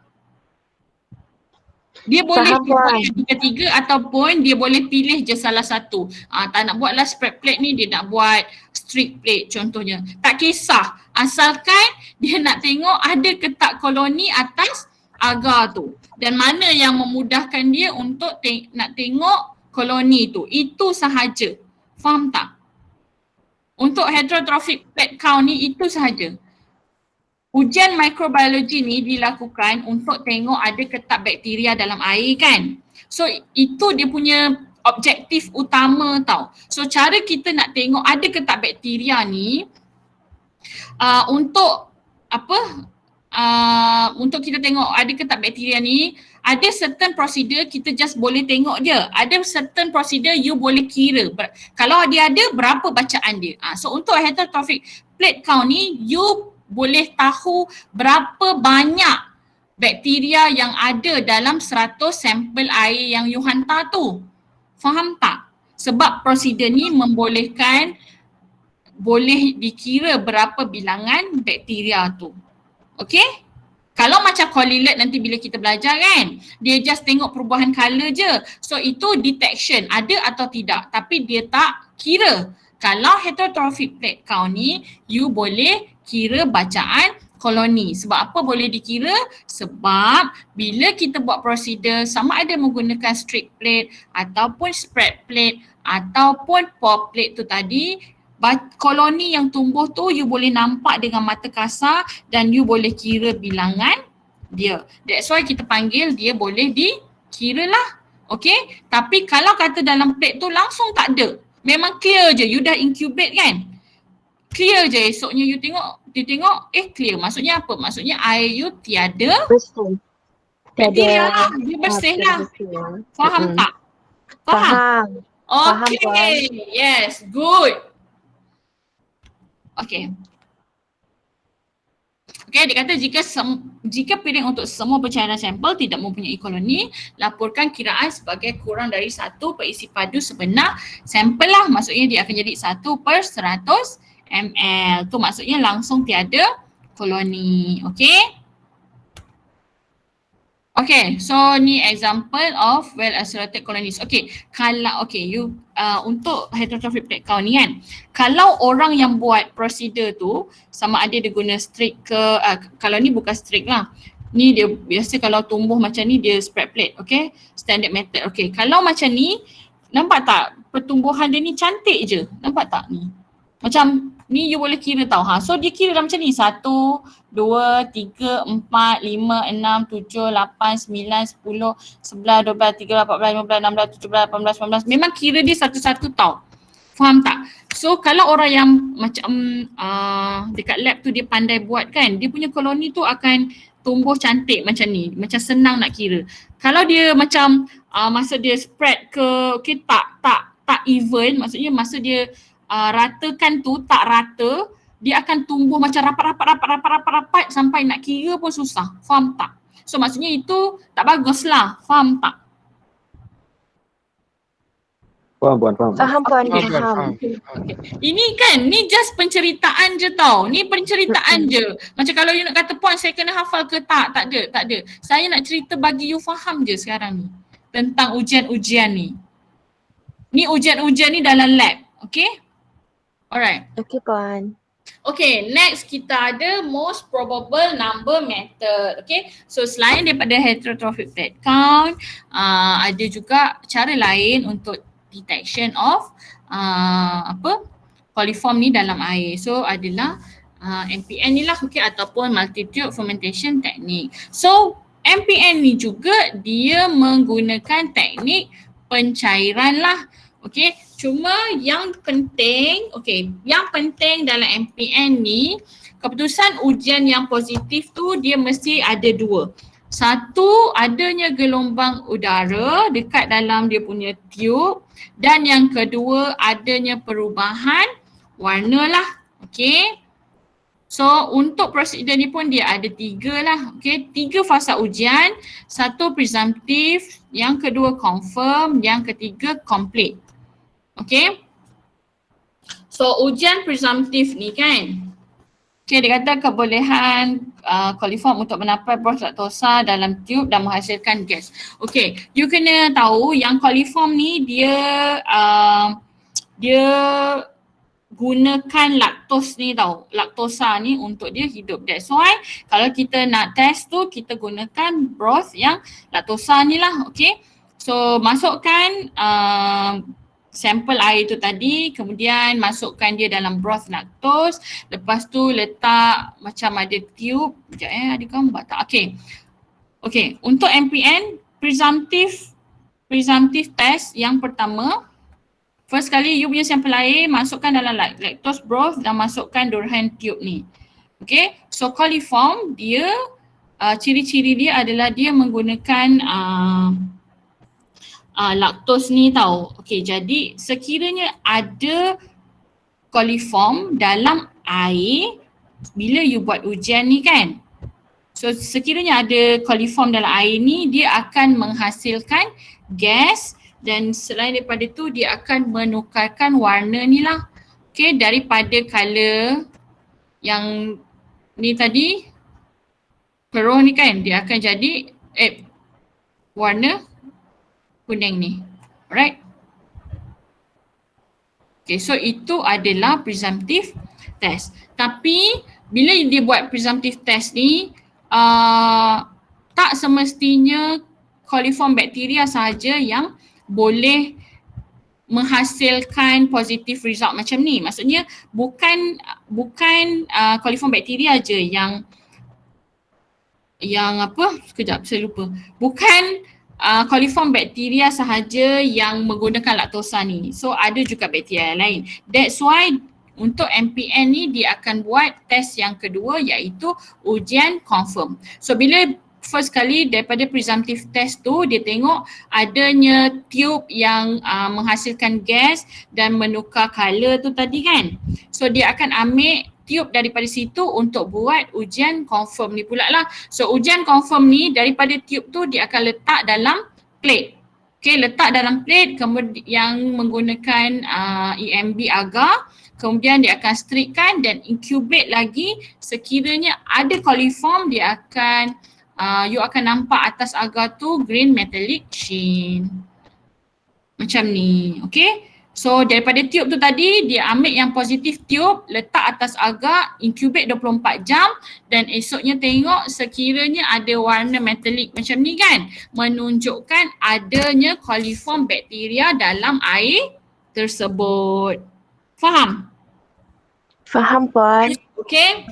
[SPEAKER 1] Dia boleh
[SPEAKER 8] Faham,
[SPEAKER 1] buat
[SPEAKER 8] Puan.
[SPEAKER 1] yang tiga-tiga ataupun dia boleh pilih je salah satu. Tak nak buatlah spread plate ni, dia nak buat strict plate contohnya. Tak kisah, asalkan dia nak tengok ada ke tak koloni atas agar tu. Dan mana yang memudahkan dia untuk nak tengok koloni tu. Itu sahaja. Faham tak? Untuk heterotrophic plate count ni itu sahaja. Ujian mikrobiologi ni dilakukan untuk tengok ada ke tak bakteria dalam air kan. So itu dia punya objektif utama tau. So cara kita nak tengok ada ke tak bakteria ni untuk apa? Untuk kita tengok ada ke tak bakteria ni, ada certain procedure kita just boleh tengok je. Ada certain procedure you boleh kira. Kalau dia ada, berapa bacaan dia. So untuk heterotrophic plate count ni, you boleh tahu berapa banyak bakteria yang ada dalam 100 sampel air yang you hantar tu. Faham tak? Sebab prosedur ni membolehkan boleh dikira berapa bilangan bakteria tu. Okay? Kalau macam correlate nanti bila kita belajar kan, dia just tengok perubahan color je. So itu detection, ada atau tidak. Tapi dia tak kira. Kalau heterotrophic plate count ni, you boleh kira bacaan koloni. Sebab apa boleh dikira? Sebab bila kita buat prosedur sama ada menggunakan strict plate ataupun spread plate ataupun pour plate tu tadi, koloni yang tumbuh tu you boleh nampak dengan mata kasar dan you boleh kira bilangan dia. That's why kita panggil dia boleh dikira lah. Okay? Tapi kalau kata dalam plate tu langsung tak ada. Memang clear je, you dah incubate kan? Clear je, esoknya you tengok, clear. Maksudnya apa? Maksudnya air you tiada
[SPEAKER 8] Bersih.
[SPEAKER 1] bakteria lah, dia bersih lah. Faham tak?
[SPEAKER 8] Faham. Faham,
[SPEAKER 1] Okay,
[SPEAKER 8] Puan.
[SPEAKER 1] yes, good. Okay. Okay, dia kata jika piring untuk semua pencairan sampel tidak mempunyai koloni, laporkan kiraan sebagai kurang dari 1 perisi padu sebenar sampel lah. Maksudnya dia akan jadi 1/100 ml. Tu maksudnya langsung tiada koloni. Okay. Okay, so ni example of well isolated colonies. Okay, kalau you untuk heterotrophic plate count ni kan, kalau orang yang buat prosedur tu sama ada dia guna strict ke, kalau ni bukan strict lah. Ni dia biasa kalau tumbuh macam ni dia spread plate, okay? Standard method. Okay, kalau macam ni, nampak tak pertumbuhan dia ni cantik je. Nampak tak ni? Macam ni you boleh kira tau. So dia kira macam ni. 1, 2, 3, 4, 5, 6, 7, 8, 9, 10, 11, 12, 13, 14, 15. Memang kira dia satu-satu tau. Faham tak? So kalau orang yang macam dekat lab tu dia pandai buat kan, dia punya koloni tu akan tumbuh cantik macam ni. Macam senang nak kira. Kalau dia macam masa dia spread ke tak even, maksudnya masa dia ratakan tu tak rata, dia akan tumbuh macam rapat sampai nak kira pun susah. Faham tak? So maksudnya itu tak bagus lah. Faham tak?
[SPEAKER 6] Faham Puan, faham.
[SPEAKER 8] Faham, Puan.
[SPEAKER 1] Okay.
[SPEAKER 8] Faham.
[SPEAKER 1] Okay. Ini kan, ni just penceritaan je tau. Ni penceritaan je. Macam kalau you nak kata Puan saya kena hafal ke tak ada. Saya nak cerita bagi you faham je sekarang ni. Tentang ujian-ujian ni. Ni ujian-ujian ni dalam lab. Okay? Alright.
[SPEAKER 8] Okey, Puan.
[SPEAKER 1] Okay, next kita ada most probable number method. Okay, so selain daripada heterotrophic plate count, ada juga cara lain untuk detection of coliform ni dalam air. So adalah MPN ni lah, okay, ataupun multitube fermentation technique. So MPN ni juga dia menggunakan teknik pencairan lah. Okay, cuma yang penting dalam MPN ni, keputusan ujian yang positif tu dia mesti ada dua. Satu, adanya gelombang udara dekat dalam dia punya tube, dan yang kedua adanya perubahan warna lah. Okay. So untuk prosedur ni pun dia ada 3 lah. Okay, 3 fasa ujian. Satu presumptive, yang kedua confirm, yang ketiga complete. Okay. So ujian presumptive ni kan, Okay, dia kata kebolehan coliform untuk menampai broth laktosa dalam tube dan menghasilkan gas. Okay, you kena tahu yang coliform ni dia gunakan laktos ni tau, laktosa ni untuk dia hidup. That's why kalau kita nak test tu kita gunakan broth yang laktosa ni lah. Okay, so masukkan sampel air tu tadi, kemudian masukkan dia dalam broth laktos, lepas tu letak macam ada tube, sekejap ada gambar tak? Okay, untuk MPN presumptive test yang pertama, first kali you punya sampel air masukkan dalam lactose broth dan masukkan Durhan tube ni. Okay, so coliform dia ciri-ciri dia adalah dia menggunakan laktos ni tau. Okay, jadi sekiranya ada coliform dalam air bila you buat ujian ni kan. So sekiranya ada coliform dalam air ni, dia akan menghasilkan gas dan selain daripada tu dia akan menukarkan warna ni lah. Okay, daripada color yang ni tadi, keruh ni kan, dia akan jadi warna kuning ni. Alright. Okay, so itu adalah presumptive test. Tapi bila dia buat presumptive test ni, tak semestinya coliform bakteria sahaja yang boleh menghasilkan positive result macam ni. Maksudnya bukan coliform bakteria je yang apa? Sekejap saya lupa. Bukan coliform bakteria sahaja yang menggunakan laktosa ni. So ada juga bakteria lain. That's why untuk MPN ni dia akan buat test yang kedua iaitu ujian confirm. So bila first kali daripada presumptive test tu dia tengok adanya tube yang menghasilkan gas dan menukar color tu tadi kan. So dia akan ambil tube daripada situ untuk buat ujian confirm ni pula lah. So ujian confirm ni daripada tube tu dia akan letak dalam plate. Okay, letak dalam plate kemudian yang menggunakan EMB agar, kemudian dia akan strikkan dan incubate lagi. Sekiranya ada coliform dia akan you akan nampak atas agar tu green metallic sheen. Macam ni, okay. So daripada tube tu tadi dia ambil yang positif tube, letak atas agar, incubate 24 jam dan esoknya tengok sekiranya ada warna metallic macam ni kan, menunjukkan adanya coliform bakteria dalam air tersebut. Faham?
[SPEAKER 8] Faham Puan.
[SPEAKER 1] Okay?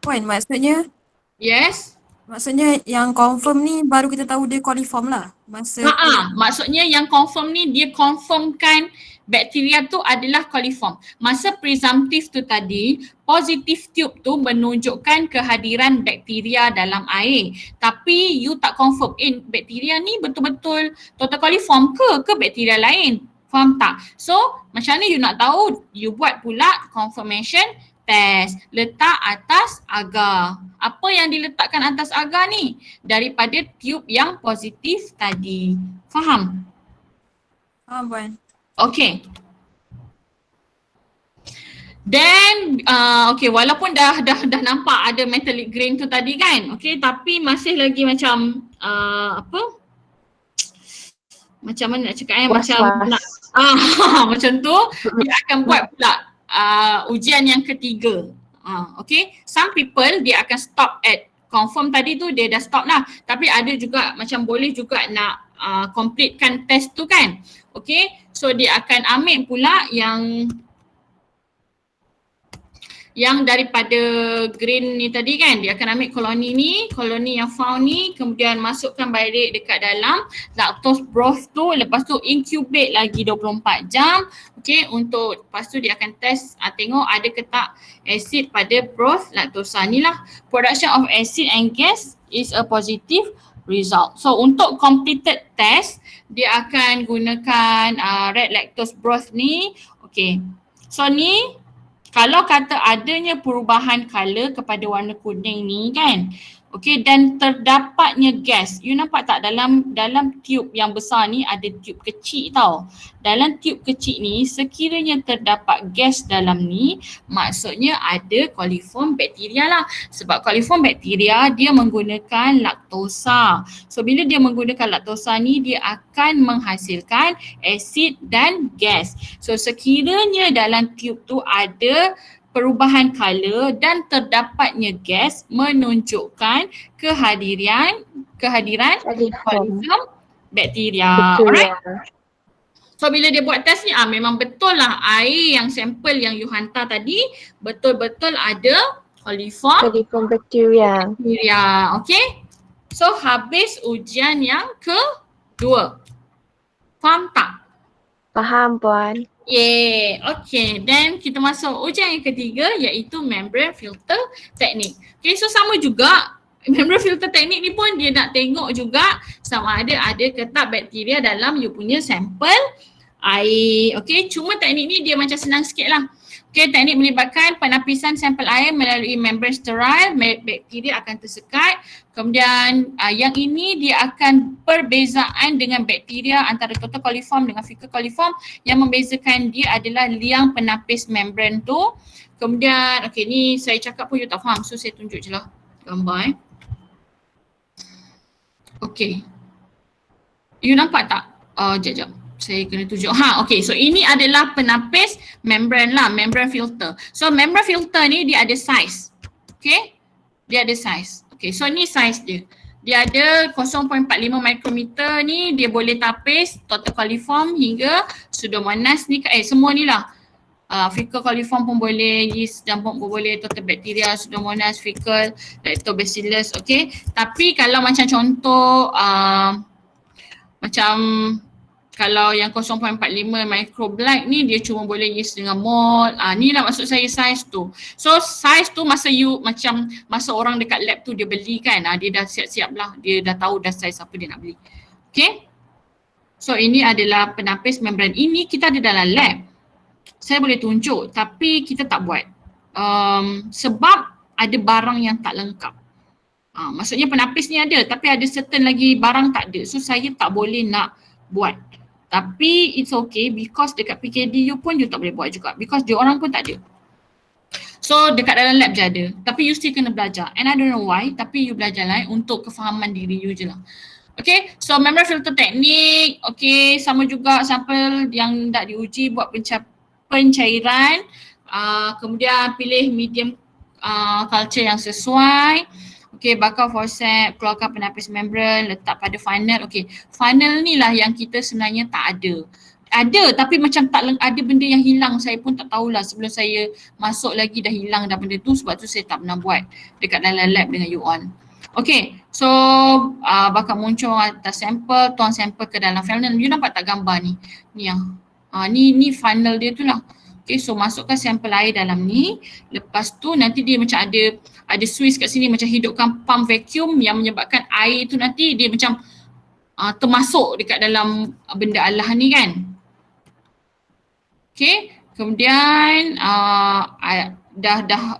[SPEAKER 7] Puan, maksudnya
[SPEAKER 1] Yes?
[SPEAKER 7] maksudnya yang confirm ni baru kita tahu dia coliform lah.
[SPEAKER 1] Maksudnya yang confirm ni dia confirmkan bakteria tu adalah coliform. Masa presumptive tu tadi, positif tube tu menunjukkan kehadiran bakteria dalam air. Tapi you tak confirm, bakteria ni betul-betul total coliform ke bakteria lain? Faham tak? So macam mana you nak tahu? You buat pula confirmation test. Letak atas agar. Apa yang diletakkan atas agar ni? Daripada tube yang positif tadi. Faham?
[SPEAKER 7] Faham Puan.
[SPEAKER 1] Okay. Then, okay, walaupun dah nampak ada metallic green tu tadi kan, okay, tapi masih lagi macam, apa? Macam mana nak cakap macam tu, dia akan buat pula ujian yang ketiga. Okay, some people dia akan stop at confirm tadi tu, dia dah stop lah. Tapi ada juga macam boleh juga nak completekan test tu kan. Okay, so dia akan ambil pula yang daripada green ni tadi kan, dia akan ambil koloni yang found ni, kemudian masukkan balik dekat dalam lactose broth tu, lepas tu incubate lagi 24 jam. Okay, untuk lepas tu dia akan test tengok ada ke tak acid pada broth laktosa ni lah. Production of acid and gas is a positive result. So untuk completed test, dia akan gunakan red lactose broth ni. Okay, so ni kalau kata adanya perubahan color kepada warna kuning ni kan, Okey, dan terdapatnya gas. You nampak tak dalam tube yang besar ni ada tube kecil tau. Dalam tube kecil ni sekiranya terdapat gas dalam ni, maksudnya ada coliform bakteria lah. Sebab coliform bakteria dia menggunakan laktosa. So bila dia menggunakan laktosa ni, dia akan menghasilkan asid dan gas. So sekiranya dalam tube tu ada perubahan color dan terdapatnya gas menunjukkan kehadiran coliform bakteria. Alright. So bila dia buat test ni memang betul lah air yang sampel yang you hantar tadi betul-betul ada coliform
[SPEAKER 8] Bacteria.
[SPEAKER 1] bakteria. Okay. So habis ujian yang kedua. Faham tak?
[SPEAKER 8] Faham Puan.
[SPEAKER 1] Yeah, okay. Then kita masuk ujian yang ketiga iaitu membrane filter teknik. Okay, so sama juga membrane filter teknik ni pun dia nak tengok juga sama ada ke tak bakteria dalam you punya sampel air. Okay, cuma teknik ni dia macam senang sikit lah. Okay, teknik melibatkan penapisan sampel air melalui membrane sterile, bakteria akan tersekat. Kemudian yang ini dia akan perbezaan dengan bakteria antara total coliform dengan fecal coliform. Yang membezakan dia adalah liang penapis membran tu. Kemudian, okay ni saya cakap pun you tak faham, so saya tunjuk je lah gambar Okay. You nampak tak? Sekejap. Saya kena tunjuk. Okay. So ini adalah penapis membran lah, membran filter. So membran filter ni dia ada size. Okay. Dia ada size. Okay. So ni size dia. Dia ada 0.45 mikrometer ni, dia boleh tapis total coliform hingga pseudomonas ni, semua ni lah. Fecal coliform pun boleh, yeast dan pun boleh, total bacteria, pseudomonas, fecal, lactobacillus, okay. Tapi kalau macam contoh, macam kalau yang 0.45 microblight ni dia cuma boleh yeast dengan mold. Ni lah maksud saya size tu. So size tu masa orang dekat lab tu dia beli kan, dia dah siap-siap lah. Dia dah tahu dah size apa dia nak beli. Okay. So ini adalah penapis membran. Ini kita ada dalam lab. Saya boleh tunjuk tapi kita tak buat. Sebab ada barang yang tak lengkap. Maksudnya penapis ni ada tapi ada certain lagi barang tak ada. So saya tak boleh nak buat. Tapi it's okay because dekat PKD you pun you tak boleh buat juga because dia orang pun tak ada. So dekat dalam lab je ada. Tapi you still kena belajar. And I don't know why tapi you belajar lah untuk kefahaman diri you je lah. Okay, so membrane filter teknik. Okay, sama juga sampel yang tak diuji buat pencairan. Kemudian pilih medium culture yang sesuai. Okay, bakar forceps, keluarkan penapis membran, letak pada funnel. Okay, funnel ni lah yang kita sebenarnya tak ada. Ada tapi macam tak ada benda yang hilang, saya pun tak tahulah sebelum saya masuk lagi dah hilang dah benda tu, sebab tu saya tak pernah buat dekat dalam lab dengan you all. Okay, so bakar muncul atas sampel, tuang sampel ke dalam funnel. You nampak tak gambar ni? Ni yang ni funnel dia tu lah. Okay, so masukkan sampel air dalam ni. Lepas tu nanti dia macam ada switch kat sini macam hidupkan pump vacuum yang menyebabkan air tu nanti dia macam termasuk dekat dalam benda alah ni kan. Okay, kemudian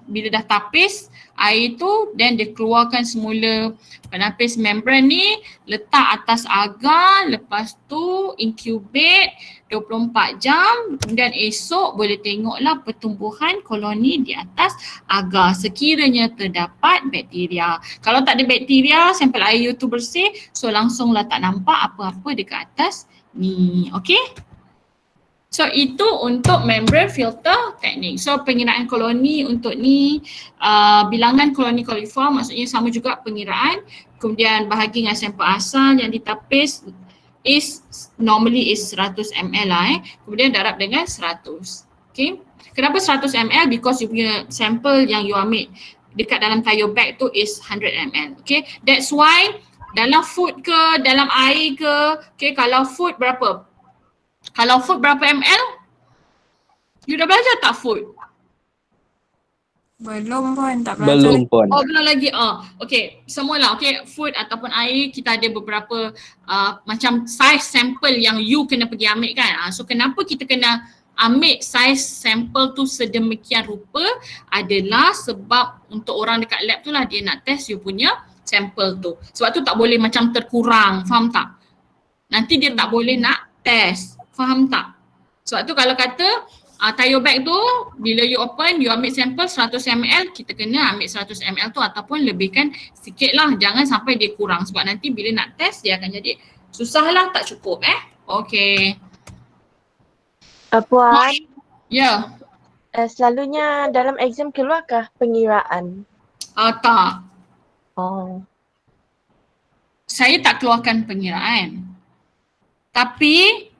[SPEAKER 1] bila dah tapis air tu, then dia keluarkan semula penapis membran ni, letak atas agar, lepas tu incubate 24 jam, kemudian esok boleh tengoklah pertumbuhan koloni di atas agar sekiranya terdapat bakteria. Kalau tak ada bakteria, sampel air you tu bersih, so langsunglah tak nampak apa-apa dekat atas ni. Okay? So itu untuk membrane filter teknik. So pengiraan koloni untuk ni bilangan koloni coliform maksudnya sama juga pengiraan. Kemudian bahagi dengan sampel asal yang ditapis normally is 100 ml lah Kemudian darab dengan 100. Okay. Kenapa 100 ml? Because you punya sampel yang you ambil dekat dalam kayu bag tu is 100 ml. Okay. That's why dalam food ke, dalam air ke, okay, kalau food berapa? Kalau food berapa ml? You dah belajar tak food?
[SPEAKER 7] Belum pun, tak belajar.
[SPEAKER 6] Belum pun.
[SPEAKER 1] Oh, belum lagi. Okay, semualah. Okay, food ataupun air kita ada beberapa macam size sampel yang you kena pergi ambil kan. So kenapa kita kena ambil size sampel tu sedemikian rupa adalah sebab untuk orang dekat lab tu lah dia nak test you punya sampel tu. Sebab tu tak boleh macam terkurang, faham tak? Nanti dia tak boleh nak test, faham tak? Sebab tu kalau kata tire bag tu bila you open, you ambil sampel 100 ml, kita kena ambil 100 ml tu ataupun lebihkan sikit lah, jangan sampai dia kurang sebab nanti bila nak test dia akan jadi susah lah, tak cukup Okay.
[SPEAKER 8] Puan,
[SPEAKER 1] Ya,
[SPEAKER 8] selalunya dalam exam keluarkah pengiraan?
[SPEAKER 1] tak.
[SPEAKER 8] Oh.
[SPEAKER 1] Saya tak keluarkan pengiraan. Tapi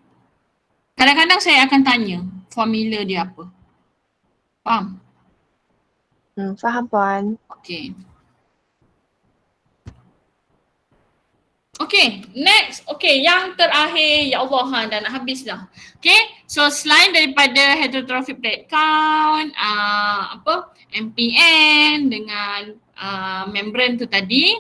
[SPEAKER 1] kadang-kadang saya akan tanya formula dia apa. Faham?
[SPEAKER 8] Faham Puan.
[SPEAKER 1] Okay. Okay, next. Okay, yang terakhir, ya Allah, dah nak habis dah. Okay, so selain daripada heterotrophic plate count, MPN dengan membran tu tadi,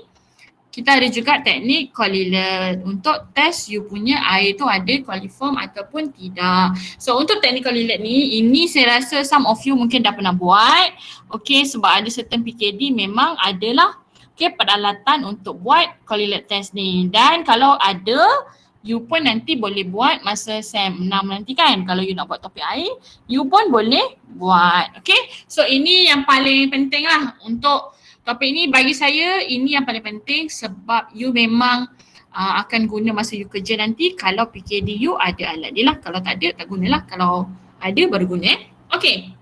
[SPEAKER 1] kita ada juga teknik colilert untuk test you punya air tu ada coliform ataupun tidak. So untuk teknik colilert ni, ini saya rasa some of you mungkin dah pernah buat. Okay, sebab ada certain PKD memang adalah peralatan untuk buat colilert test ni. Dan kalau ada, you pun nanti boleh buat masa SEM 6 nanti kan. Kalau you nak buat topik air, you pun boleh buat. Okay, so ini yang paling penting lah untuk topik ni. Bagi saya ini yang paling penting sebab you memang akan guna masa you kerja nanti. Kalau PKD you ada alat dia lah, kalau tak ada tak gunalah, kalau ada baru guna Okay.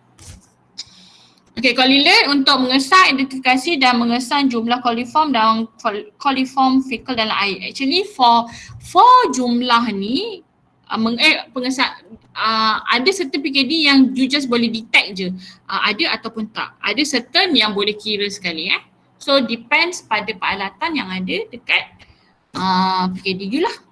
[SPEAKER 1] Okay, colilert untuk mengesah, identifikasi dan mengesah jumlah coliform dan coliform fekal dalam air. Actually for jumlah ni pengesah ada certain PKD yang you just boleh detect je ada ataupun tak. Ada certain yang boleh kira sekali So depends pada peralatan yang ada dekat PKD you lah.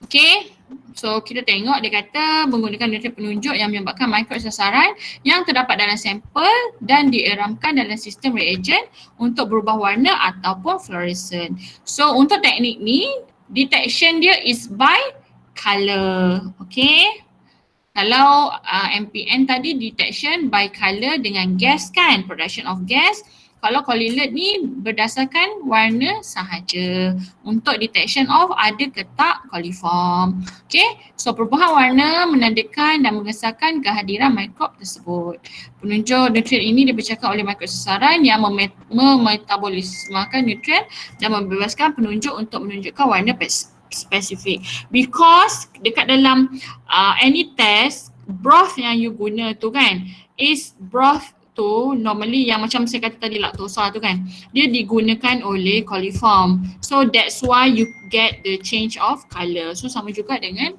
[SPEAKER 1] Okay, so kita tengok dia kata menggunakan nutrien penunjuk yang menyebabkan mikrob sasaran yang terdapat dalam sampel dan dieramkan dalam sistem reagent untuk berubah warna ataupun fluorescent. So untuk teknik ni, detection dia is by color. Okay, kalau MPN tadi detection by color dengan gas kan, production of gas. Kalau colilert ni berdasarkan warna sahaja untuk detection of ada ke tak coliform. Okay, so perubahan warna menandakan dan mengesahkan kehadiran mikrob tersebut. Penunjuk nutrien ini dipercakap oleh mikrob sasaran yang memetabolismakan nutrien dan membebaskan penunjuk untuk menunjukkan warna spesifik. Because dekat dalam any test, broth yang you guna tu kan is broth tu normally yang macam saya kata tadi laktosa tu kan, dia digunakan oleh coliform. So that's why you get the change of colour. So sama juga dengan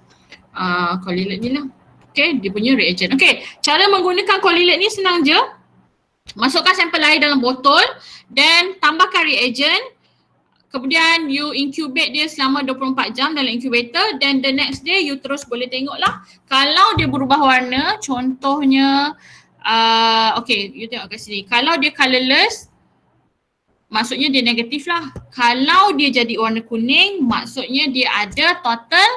[SPEAKER 1] colilert ni lah. Okay, dia punya reagent. Okay, cara menggunakan colilert ni senang je. Masukkan sampel air dalam botol dan tambahkan reagent. Kemudian you incubate dia selama 24 jam dalam incubator dan the next day you terus boleh tengok lah. Kalau dia berubah warna, contohnya okay, you tengok kat sini. Kalau dia colourless, maksudnya dia negatif lah. Kalau dia jadi warna kuning, maksudnya dia ada total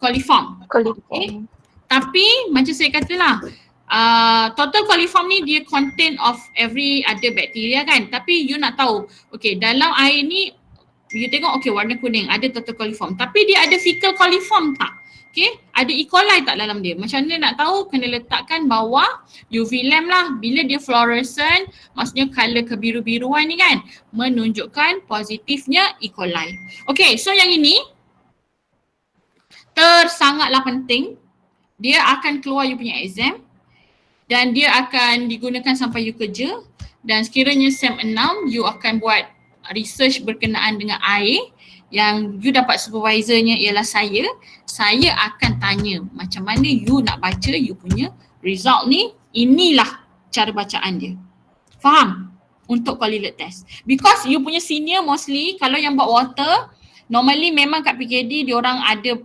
[SPEAKER 1] coliform. Okay. Tapi macam saya katalah, total coliform ni dia contain of every other bacteria kan. Tapi you nak tahu, okay, dalam air ni, you tengok okay warna kuning, ada total coliform. Tapi dia ada fecal coliform tak? Okay, ada E. coli tak dalam dia? Macam mana nak tahu? Kena letakkan bawah UV lamp lah. Bila dia fluorescent, maksudnya colour kebiru-biruan ni kan, menunjukkan positifnya E. coli. Okay, so yang ini sangatlah penting. Dia akan keluar you punya exam dan dia akan digunakan sampai you kerja. Dan sekiranya SEM 6, you akan buat research berkenaan dengan air. Yang you dapat supervisornya ialah saya akan tanya macam mana you nak baca you punya result ni. Inilah cara bacaan dia. Faham? Untuk colilert test. Because you punya senior mostly kalau yang buat water, normally memang kat PKD diorang ada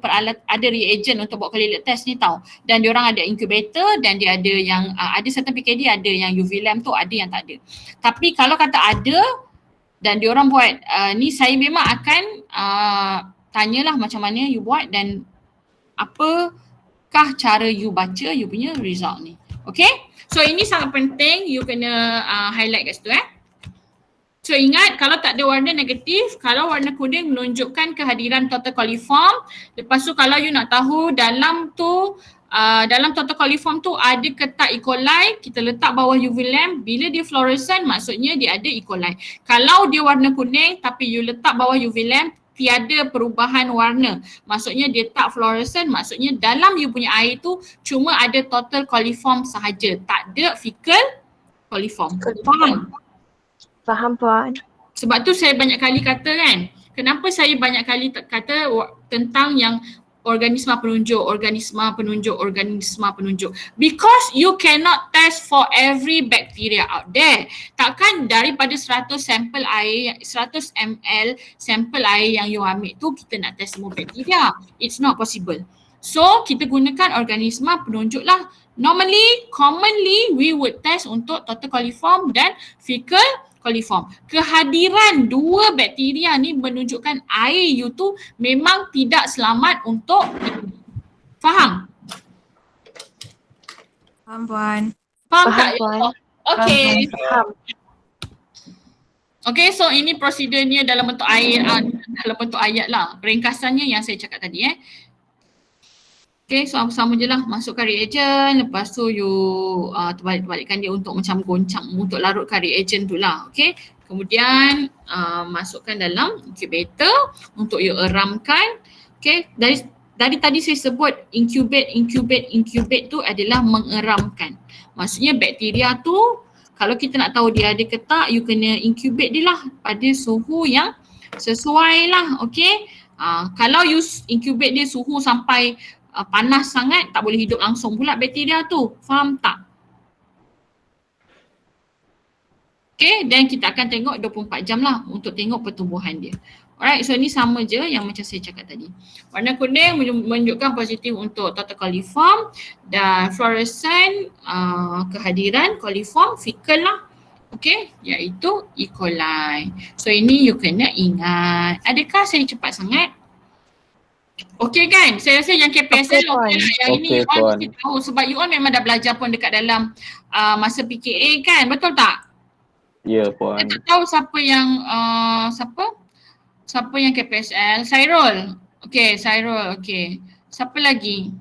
[SPEAKER 1] ada reagent untuk buat colilert test ni tau. Dan diorang ada incubator dan dia ada yang ada certain PKD ada yang UV lamp tu, ada yang tak ada. Tapi kalau kata ada dan diorang buat ni, saya memang akan tanyalah macam mana you buat dan apakah cara you baca you punya result ni. Okay, so ini sangat penting, you kena highlight kat situ So ingat, kalau tak ada warna negatif, kalau warna kuning menunjukkan kehadiran total coliform. Lepas tu kalau you nak tahu dalam tu dalam total coliform tu ada ke tak E. coli, kita letak bawah UV lamp. Bila dia fluorescent, maksudnya dia ada E. coli. Kalau dia warna kuning tapi you letak bawah UV lamp, tiada perubahan warna, maksudnya dia tak fluorescent, maksudnya dalam you punya air tu cuma ada total coliform sahaja, tak ada fecal coliform. Faham?
[SPEAKER 8] Faham Puan.
[SPEAKER 1] Sebab tu saya banyak kali kata kan, kenapa saya banyak kali kata tentang yang organisma penunjuk. Because you cannot test for every bacteria out there. Takkan daripada 100 sampel air, 100 ml sampel air yang you ambil tu kita nak test semua bakteria. It's not possible. So kita gunakan organisma penunjuk lah. Commonly we would test untuk total coliform dan fecal coliform. Kehadiran dua bakteria ni menunjukkan air you tu memang tidak selamat untuk diminum. Faham?
[SPEAKER 7] Faham Puan.
[SPEAKER 1] Faham
[SPEAKER 8] Faham,
[SPEAKER 1] tak?
[SPEAKER 8] Puan.
[SPEAKER 1] Okay.
[SPEAKER 8] Faham.
[SPEAKER 1] Okay, so ini prosedurnya dalam bentuk air, dalam bentuk ayat lah. Ringkasannya yang saya cakap tadi Okay, so sama je lah, masukkan reagent, lepas tu you terbalik-balikkan dia untuk macam goncang, untuk larutkan reagent tu lah, okay. Kemudian masukkan dalam incubator untuk you eramkan, okay. Dari tadi saya sebut incubate tu adalah mengeramkan. Maksudnya bakteria tu, kalau kita nak tahu dia ada ke tak, you kena incubate dia lah pada suhu yang sesuai lah, okay. Kalau you incubate dia suhu sampai panas sangat, tak boleh hidup langsung pula bakteria tu. Faham tak? Okay, dan kita akan tengok 24 jam lah untuk tengok pertumbuhan dia. Alright, so ni sama je yang macam saya cakap tadi. Warna kuning menunjukkan positif untuk total coliform dan fluorescent kehadiran coliform fecal lah. Okay, iaitu E. coli. So ini you kena ingat. Adakah saya cepat sangat? Okey kan? Saya rasa yang KPSL okey lah. Yang ini you all mesti tahu sebab you all memang dah belajar pun dekat dalam masa PKA kan? Betul tak?
[SPEAKER 3] Ya, Puan.
[SPEAKER 1] Saya tak tahu siapa yang siapa yang KPSL. Sairul. Okey, Sairul. Okey. Siapa lagi?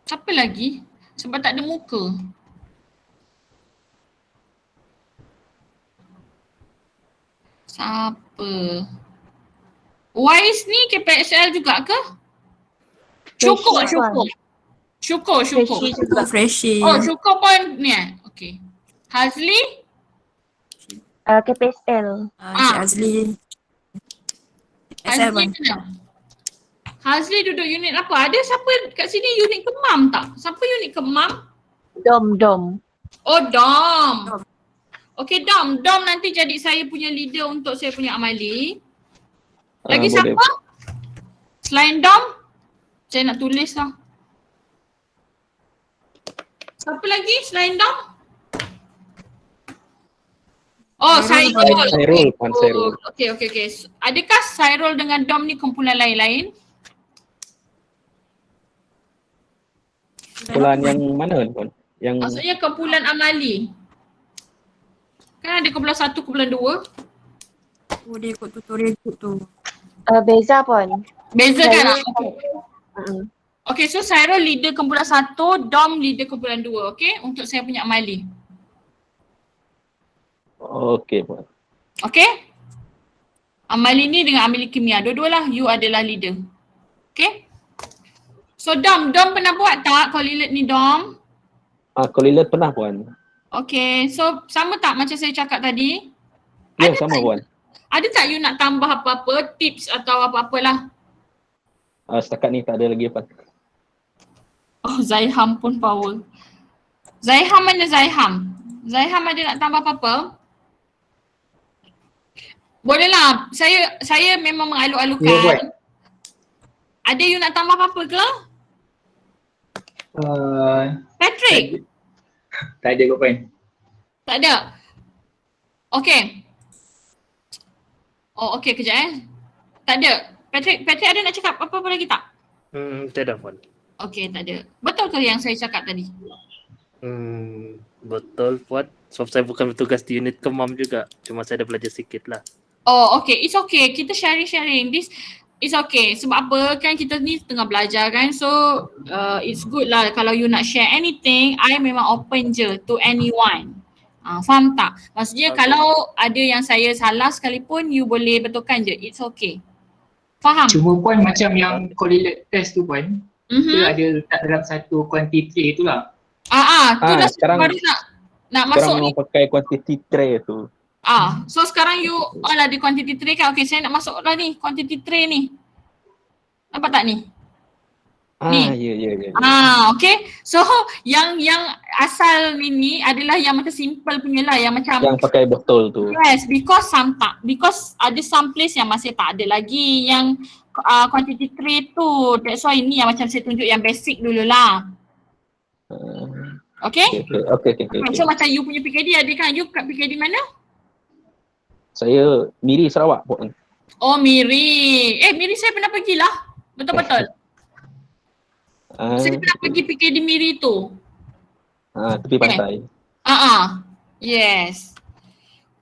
[SPEAKER 1] Siapa lagi? Sebab tak ada muka. Siapa? Wise ni KPSL juga ke? Syukur.
[SPEAKER 7] Freshie.
[SPEAKER 1] Oh, Syukur pun ni Okay. Hazli?
[SPEAKER 8] KPSL.
[SPEAKER 7] Cik Azli.
[SPEAKER 1] Hazli
[SPEAKER 7] Bang.
[SPEAKER 1] mana? Hazli duduk unit apa? Ada siapa kat sini unit Kemam tak? Siapa unit Kemam?
[SPEAKER 8] Dom.
[SPEAKER 1] Oh, Dom. Okay, Dom nanti jadi saya punya leader untuk saya punya amali. Lagi siapa?
[SPEAKER 3] Boleh.
[SPEAKER 1] Selain Dom? Saya nak tulis lah. Siapa lagi selain Dom? Oh, Sairul.
[SPEAKER 6] Sairul.
[SPEAKER 1] Okay. Adakah Sairul dengan Dom ni kumpulan lain-lain?
[SPEAKER 6] Kumpulan yang mana Puan? Yang
[SPEAKER 1] Maksudnya kumpulan amali. Kan ada kumpulan 1, kumpulan 2.
[SPEAKER 7] Oh, dia ikut tutorial group tu.
[SPEAKER 8] Beza Puan.
[SPEAKER 1] Beza kan? Okay, so Sairul leader kumpulan 1, Dom leader kumpulan 2, okay? Untuk saya punya amali.
[SPEAKER 6] okey Puan.
[SPEAKER 1] Okay? Amali ni dengan amali kimia, dua-dualah you adalah leader. Okay? So Dom pernah buat tak correlate ni Dom?
[SPEAKER 6] Correlate pernah Puan.
[SPEAKER 1] Okay, so sama tak macam saya cakap tadi?
[SPEAKER 6] Ya,
[SPEAKER 1] Ada
[SPEAKER 6] sama
[SPEAKER 1] tak-
[SPEAKER 6] Puan.
[SPEAKER 1] Ada tak you nak tambah apa-apa, tips atau apa-apalah?
[SPEAKER 6] Setakat ni tak ada lagi Puan.
[SPEAKER 1] Oh, Zaiham pun power. Zaiham mana Zaiham? Zaiham ada nak tambah apa-apa? Bolehlah. Saya memang mengalu-alukan. Ada you nak tambah apa-apa ke? Patrick?
[SPEAKER 9] Tak ada kot Puan.
[SPEAKER 1] Tak ada? Okay. Oh, okay kejap Tak ada. Patrick ada nak cakap apa-apa lagi tak?
[SPEAKER 9] Tak ada Puan.
[SPEAKER 1] Okay, tak ada. Betul ke yang saya cakap tadi?
[SPEAKER 10] Betul Puan. Sebab saya bukan bertugas di unit kemam juga. Cuma saya dah belajar sikit lah.
[SPEAKER 1] Oh, okay. It's okay. Kita sharing-sharing. This is okay. Sebab apa kan kita ni tengah belajar kan. So, it's good lah kalau you nak share anything, I memang open je to anyone. Faham tak? Maksudnya kalau ada yang saya salah sekalipun, you boleh betulkan je. It's okay. Faham?
[SPEAKER 9] Cuma Puan macam yang correlate test tu Puan, dia ada letak dalam satu quantity tray tu lah.
[SPEAKER 1] Tu dah
[SPEAKER 6] sekarang-
[SPEAKER 1] baru nak masuk
[SPEAKER 6] Sekarang
[SPEAKER 1] ni.
[SPEAKER 6] memang pakai quantity tray tu.
[SPEAKER 1] So sekarang you di quantity tray kan. Okay, saya nak masuk lah ni quantity tray ni. Nampak tak ni? Ni.
[SPEAKER 6] Ya.
[SPEAKER 1] Okay. So yang asal ni adalah yang macam simple punya lah, yang macam
[SPEAKER 6] Yang pakai botol tu.
[SPEAKER 1] yes, because ada some place yang masih tak ada lagi yang quantity tray tu. That's why ni yang macam saya tunjuk yang basic dululah. Okay?
[SPEAKER 6] Okay.
[SPEAKER 1] So macam you punya PKD ada kan? You kat PKD mana?
[SPEAKER 6] Saya Miri Sarawak Puan.
[SPEAKER 1] Oh, Miri. Miri saya pernah pergilah. Betul-betul. Saya pernah pergi PKD Miri tu.
[SPEAKER 6] Tepi pantai.
[SPEAKER 1] Yes.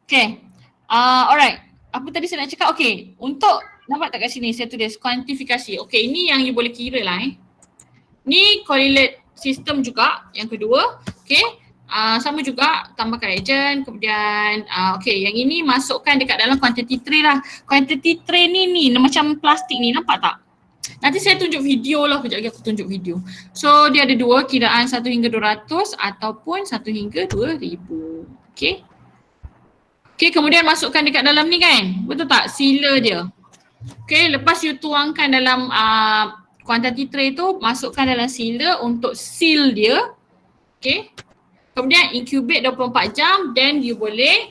[SPEAKER 1] Okay. Alright. Apa tadi saya nak cakap? Okay. Untuk, nampak tak kat sini saya tulis kuantifikasi. Okay, ini yang you boleh kira lah Ni correlate system juga yang kedua. Okay. Sama juga tambahkan reagent, kemudian okay, yang ini masukkan dekat dalam quantity tray lah. Quantity tray ni macam plastik ni, nampak tak? Nanti saya tunjuk video lah, kejap lagi aku tunjuk video. So dia ada dua, kiraan 1 hingga 200 ataupun 1 hingga 2000. Okay. Okay, kemudian masukkan dekat dalam ni kan, betul tak? Sealer dia. Okay, lepas you tuangkan dalam quantity tray tu, masukkan dalam sealer untuk seal dia. Okay. Kemudian incubate 24 jam, then you boleh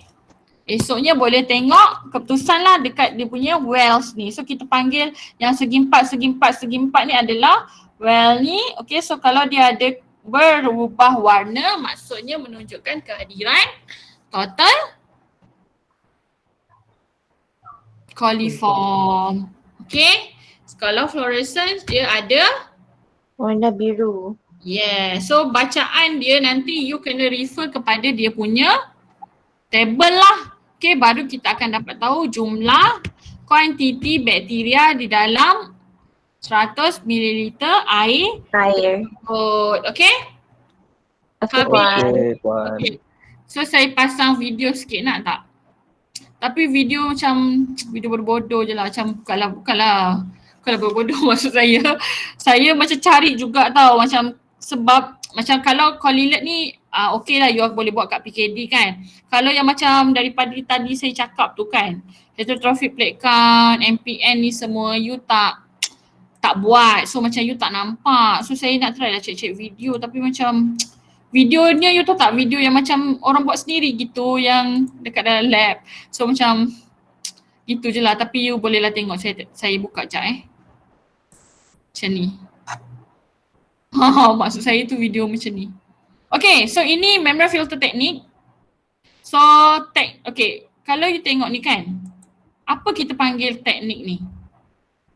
[SPEAKER 1] esoknya boleh tengok keputusan lah dekat dia punya wells ni. So kita panggil yang segi empat ni adalah well ni. Okay, so kalau dia ada berubah warna, maksudnya menunjukkan kehadiran total coliform. Okay, kalau fluorescence dia ada
[SPEAKER 8] Warna biru.
[SPEAKER 1] yeah, so bacaan dia nanti you kena refer kepada dia punya table lah. Okay, baru kita akan dapat tahu jumlah kuantiti bakteria di dalam 100 ml air. Okay?
[SPEAKER 8] Okay,
[SPEAKER 6] Puan.
[SPEAKER 1] Okay. So saya pasang video sikit, nak tak? Tapi video macam video bodoh je lah. Macam bukanlah bodoh maksud saya macam cari juga tau, macam sebab macam kalau correlate ni okay lah you boleh buat kat PKD kan. Kalau yang macam daripada tadi saya cakap tu kan, heterotrophic plate count, MPN ni semua you tak buat, so macam you tak nampak. So saya nak try lah check video, tapi macam videonya you tahu tak, video yang macam orang buat sendiri gitu yang dekat dalam lab. So macam gitu je lah, tapi you boleh lah tengok, saya buka sekejap macam ni. Maksud saya tu video macam ni. Okay, so ini membrane filter technique. So, okay, kalau you tengok ni kan, apa kita panggil teknik ni?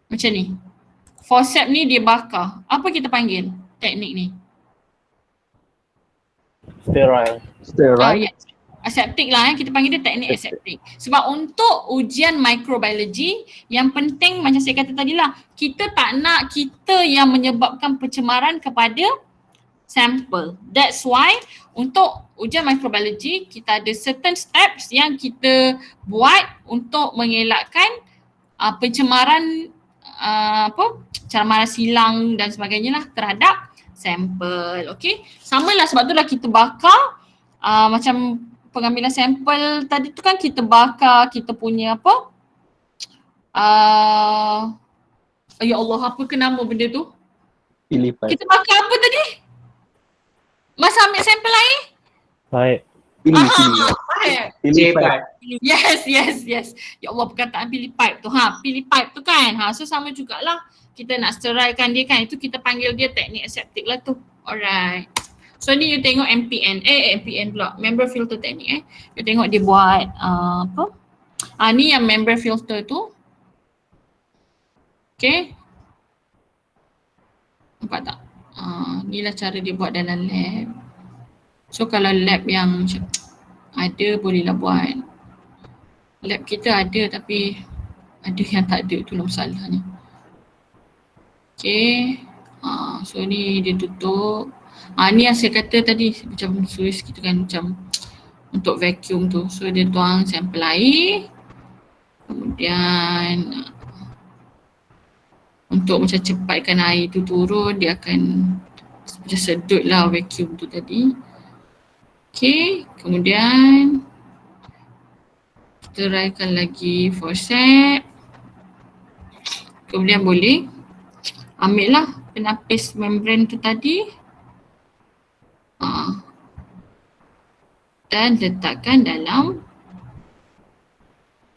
[SPEAKER 1] Macam ni. Forceps ni dia bakar. Apa kita panggil teknik ni?
[SPEAKER 3] Sterile.
[SPEAKER 1] Yes. Aseptik lah, kita panggil dia teknik aseptik. Sebab untuk ujian microbiology, yang penting macam saya kata tadi lah, kita tak nak kita yang menyebabkan pencemaran kepada sampel. That's why untuk ujian microbiology, kita ada certain steps yang kita buat untuk mengelakkan pencemaran pencemaran silang dan sebagainya lah terhadap sampel. Okay, sama lah, sebab tu lah kita bakar macam pengambilan sampel tadi tu kan, kita bakar kita punya ya Allah, apa ke nama benda tu?
[SPEAKER 6] Pilipai.
[SPEAKER 1] Kita bakar apa tadi? Masa ambil sampel air?
[SPEAKER 3] Baik.
[SPEAKER 6] Pilih.
[SPEAKER 9] Cepat.
[SPEAKER 1] Yes. Ya Allah, perkataan pilih pipe tu. Pilih pipe tu kan. So sama jugalah kita nak sterilkan dia kan. Itu kita panggil dia teknik aseptik lah tu. Alright. So ni you tengok MPN. MPN pula. Membrane filter technique You tengok dia buat ni yang membrane filter tu. Okay. Nampak tak? Inilah cara dia buat dalam lab. So kalau lab yang macam ada bolehlah buat. Lab kita ada tapi ada yang tak ada, itulah masalahnya. Okay. So ni dia tutup. Ni yang saya kata tadi macam tulis kita kan macam untuk vacuum tu. So dia tuang sampel air. Kemudian untuk macam cepatkan air tu turun, dia akan macam sedut lah vacuum tu tadi. Okay, kemudian kita raikan lagi forceps. Kemudian boleh ambil lah penapis membran tu tadi dan letakkan dalam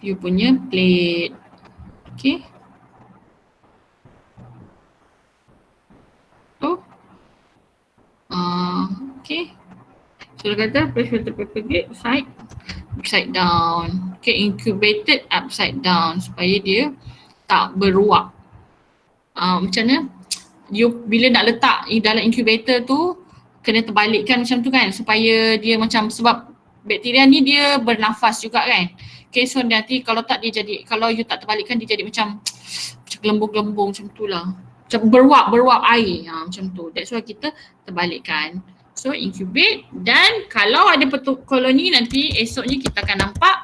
[SPEAKER 1] you punya plate. Okay. So, okay. So dia kata press filter paper gate upside down. Okay, incubated upside down supaya dia tak beruap. Macam mana? You bila nak letak dalam incubator tu kena terbalikkan macam tu kan supaya dia macam, sebab bakteria ni dia bernafas juga kan. Okay, so nanti kalau tak dia jadi, kalau you tak terbalikkan dia jadi macam gelembung-gelembung macam tu lah. Macam beruap air macam tu. That's why kita terbalikkan. So incubate, dan kalau ada koloni nanti esoknya kita akan nampak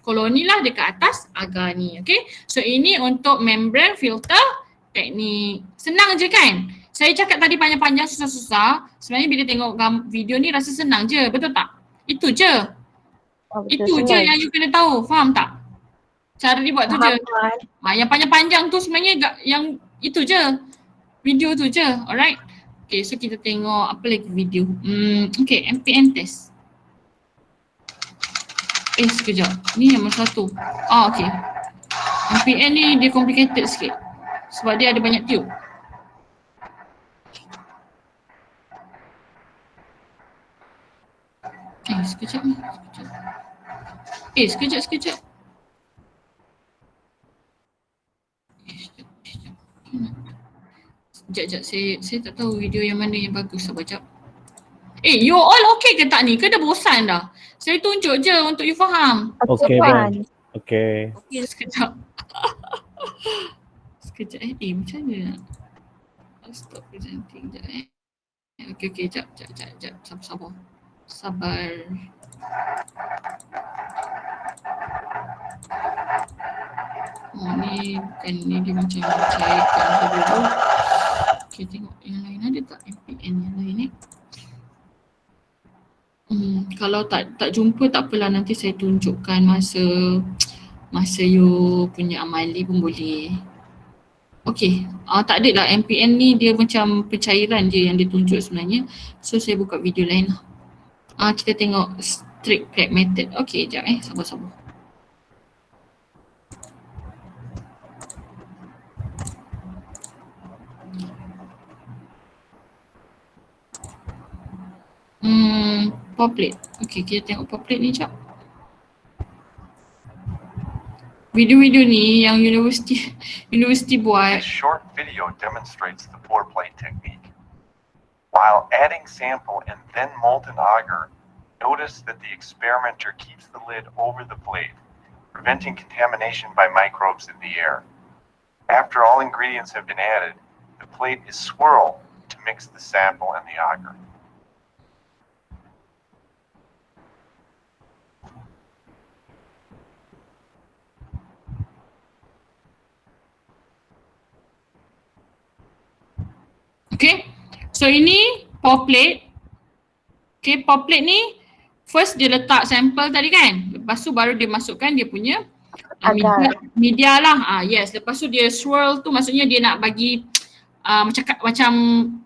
[SPEAKER 1] koloni lah dekat atas agar ni. Okay, so ini untuk membrane filter teknik. Senang je kan? Saya cakap tadi panjang-panjang susah-susah. Sebenarnya bila tengok video ni rasa senang je, betul tak? Itu je. Itu je yang you kena tahu, faham tak? Cara dia buat tu je. Yang panjang-panjang tu sebenarnya yang itu je. Video tu je, alright? Okay, so kita tengok apa lagi video. Okay, MPN test. Sekejap. Ni nombor 1. Okay. MPN ni dia complicated sikit. Sebab dia ada banyak tube. Sekejap ni. Sekejap. Sekejap. Saya tak tahu video yang mana yang bagus. Sabar jap. You all okay ke tak ni? Ke dah bosan dah? Saya tunjuk je untuk you faham.
[SPEAKER 3] Okay, Ben. Okay.
[SPEAKER 1] Okay, sekejap. Sekejap macam mana nak stop presenting sekejap Okay, jap. Sabar. Ni bukan ni, dia macam cairkan dulu. Okay, tengok yang lain ada tak MPN yang lain ni? Kalau tak jumpa tak apalah, nanti saya tunjukkan masa you punya amali pun boleh. Okay, tak ada lah, MPN ni dia macam pencairan je yang dia tunjuk sebenarnya. So saya buka video lain lah. Kita tengok strict plate method. Okay, jap sabar. Pop plate. Okay, kita tengok pop plate ni jap. Video-video ni yang university buat.
[SPEAKER 11] This short video demonstrates the pour plate technique. While adding sample and then molten agar, notice that the experimenter keeps the lid over the plate, preventing contamination by microbes in the air. After all ingredients have been added, the plate is swirled to mix the sample and the agar.
[SPEAKER 1] Okay, so ini pour plate. Okay, pour plate ni first dia letak sampel tadi kan. Lepas tu baru dia masukkan dia punya media lah. Yes, lepas tu dia swirl tu maksudnya dia nak bagi macam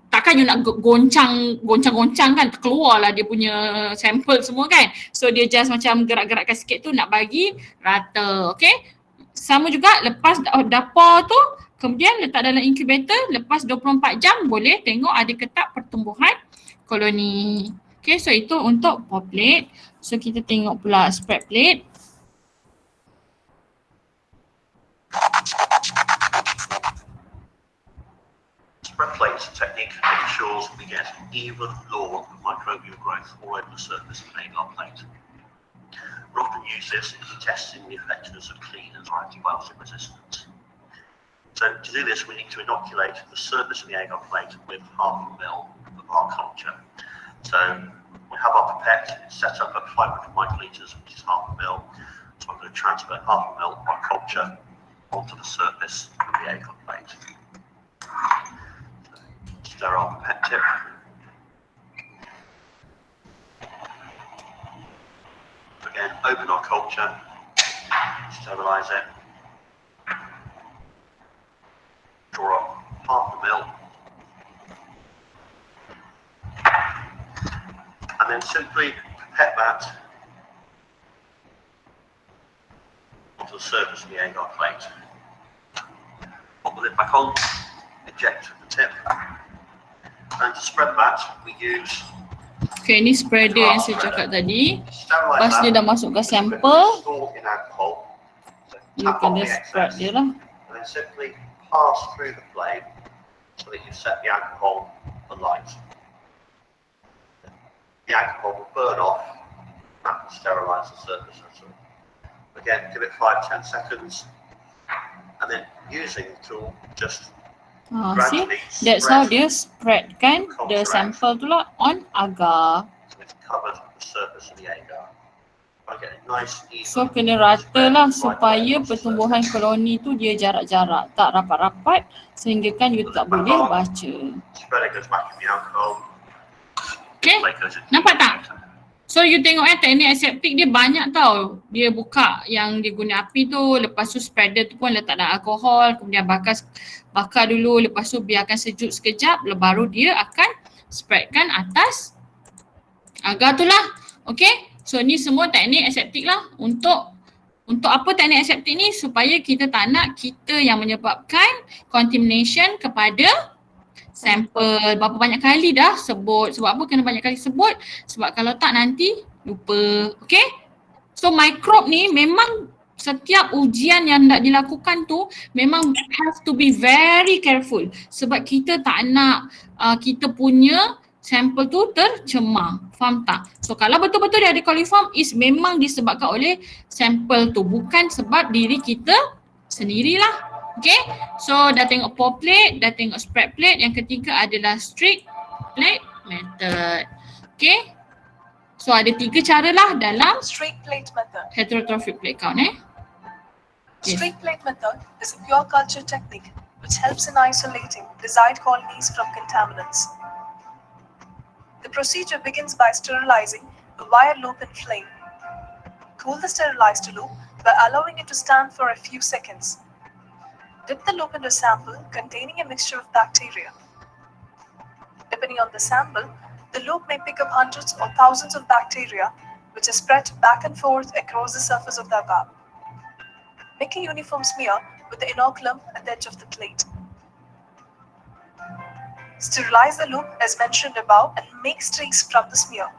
[SPEAKER 1] takkan you nak goncang kan, keluar lah dia punya sampel semua kan. So dia just macam gerak-gerakkan sikit tu nak bagi rata. Okay, sama juga lepas dah pour tu, kemudian letak dalam incubator, lepas 24 jam boleh tengok ada ke tak pertumbuhan koloni. Okay, so itu untuk pour plate. So kita tengok pula spread plate.
[SPEAKER 11] Spread
[SPEAKER 12] plates technique ensures we get an even law of microbial growth all over the surface of an agar plate. We often use this in testing the effectiveness of cleaners or antibiotic resistance. So to do this, we need to inoculate the surface of the agar plate with half a ml of our culture. So we have our pipette set up at 500 microliters, which is half a ml. So I'm going to transfer half a ml of our culture onto the surface of the agar plate. Sterile pipette tip. Again, open our culture, sterilize it, draw up half a ml, and then simply pipette that onto the surface of the agar plate. Pop the lid back on, eject the tip, and to spread that we use
[SPEAKER 1] Okay, ni spreader yang saya cakap tadi. Lepas dia dah masuk ke sampel, you kena spread dia lah.
[SPEAKER 12] and then simply pass through the flame so that you set the alcohol alight. The alcohol will burn off and sterilise the surface. Again, give it 5-10 seconds, and then using the tool, just
[SPEAKER 1] See, that's how dia spread kan the sample tu lah on agar.
[SPEAKER 12] it's covered the surface of the agar. Okay, nice, easy.
[SPEAKER 1] So kena rata lah supaya pertumbuhan koloni tu dia jarak-jarak, tak rapat-rapat sehingga kan you tak boleh baca.
[SPEAKER 12] Spread it goes back in the alcohol.
[SPEAKER 1] Okay, nampak tak? So you tengok teknik aseptik dia banyak tau. Dia buka yang dia guna api tu, lepas tu spreader tu pun letak dalam alkohol, kemudian bakar dulu, lepas tu biarkan sejuk sekejap, baru dia akan spreadkan atas agar tu lah. Okay, so ni semua teknik aseptik lah. Untuk apa teknik aseptik ni? Supaya kita tak nak kita yang menyebabkan contamination kepada sampel. Berapa banyak kali dah sebut. Sebab apa kena banyak kali sebut? Sebab kalau tak nanti lupa. Okay? So microbe ni memang setiap ujian yang nak dilakukan tu memang have to be very careful. Sebab kita tak nak kita punya sampel tu tercemar. Faham tak? So kalau betul-betul dia ada coliform is memang disebabkan oleh sampel tu. Bukan sebab diri kita sendirilah. Okay, so dah tengok pour plate, dah tengok spread plate. Yang ketiga adalah strict plate method. Okay, so ada 3 cara lah dalam
[SPEAKER 13] Straight plate method.
[SPEAKER 1] heterotrophic plate count Yes.
[SPEAKER 13] Straight plate method is a pure culture technique which helps in isolating desired colonies from contaminants. The procedure begins by sterilizing the wire loop in flame. Cool the sterilized loop by allowing it to stand for a few seconds. Dip the loop into a sample containing a mixture of bacteria. Depending on the sample, the loop may pick up hundreds or thousands of bacteria which are spread back and forth across the surface of the agar. Make a uniform smear with the inoculum at the edge of the plate. Sterilize the loop as mentioned above and make streaks from the smear.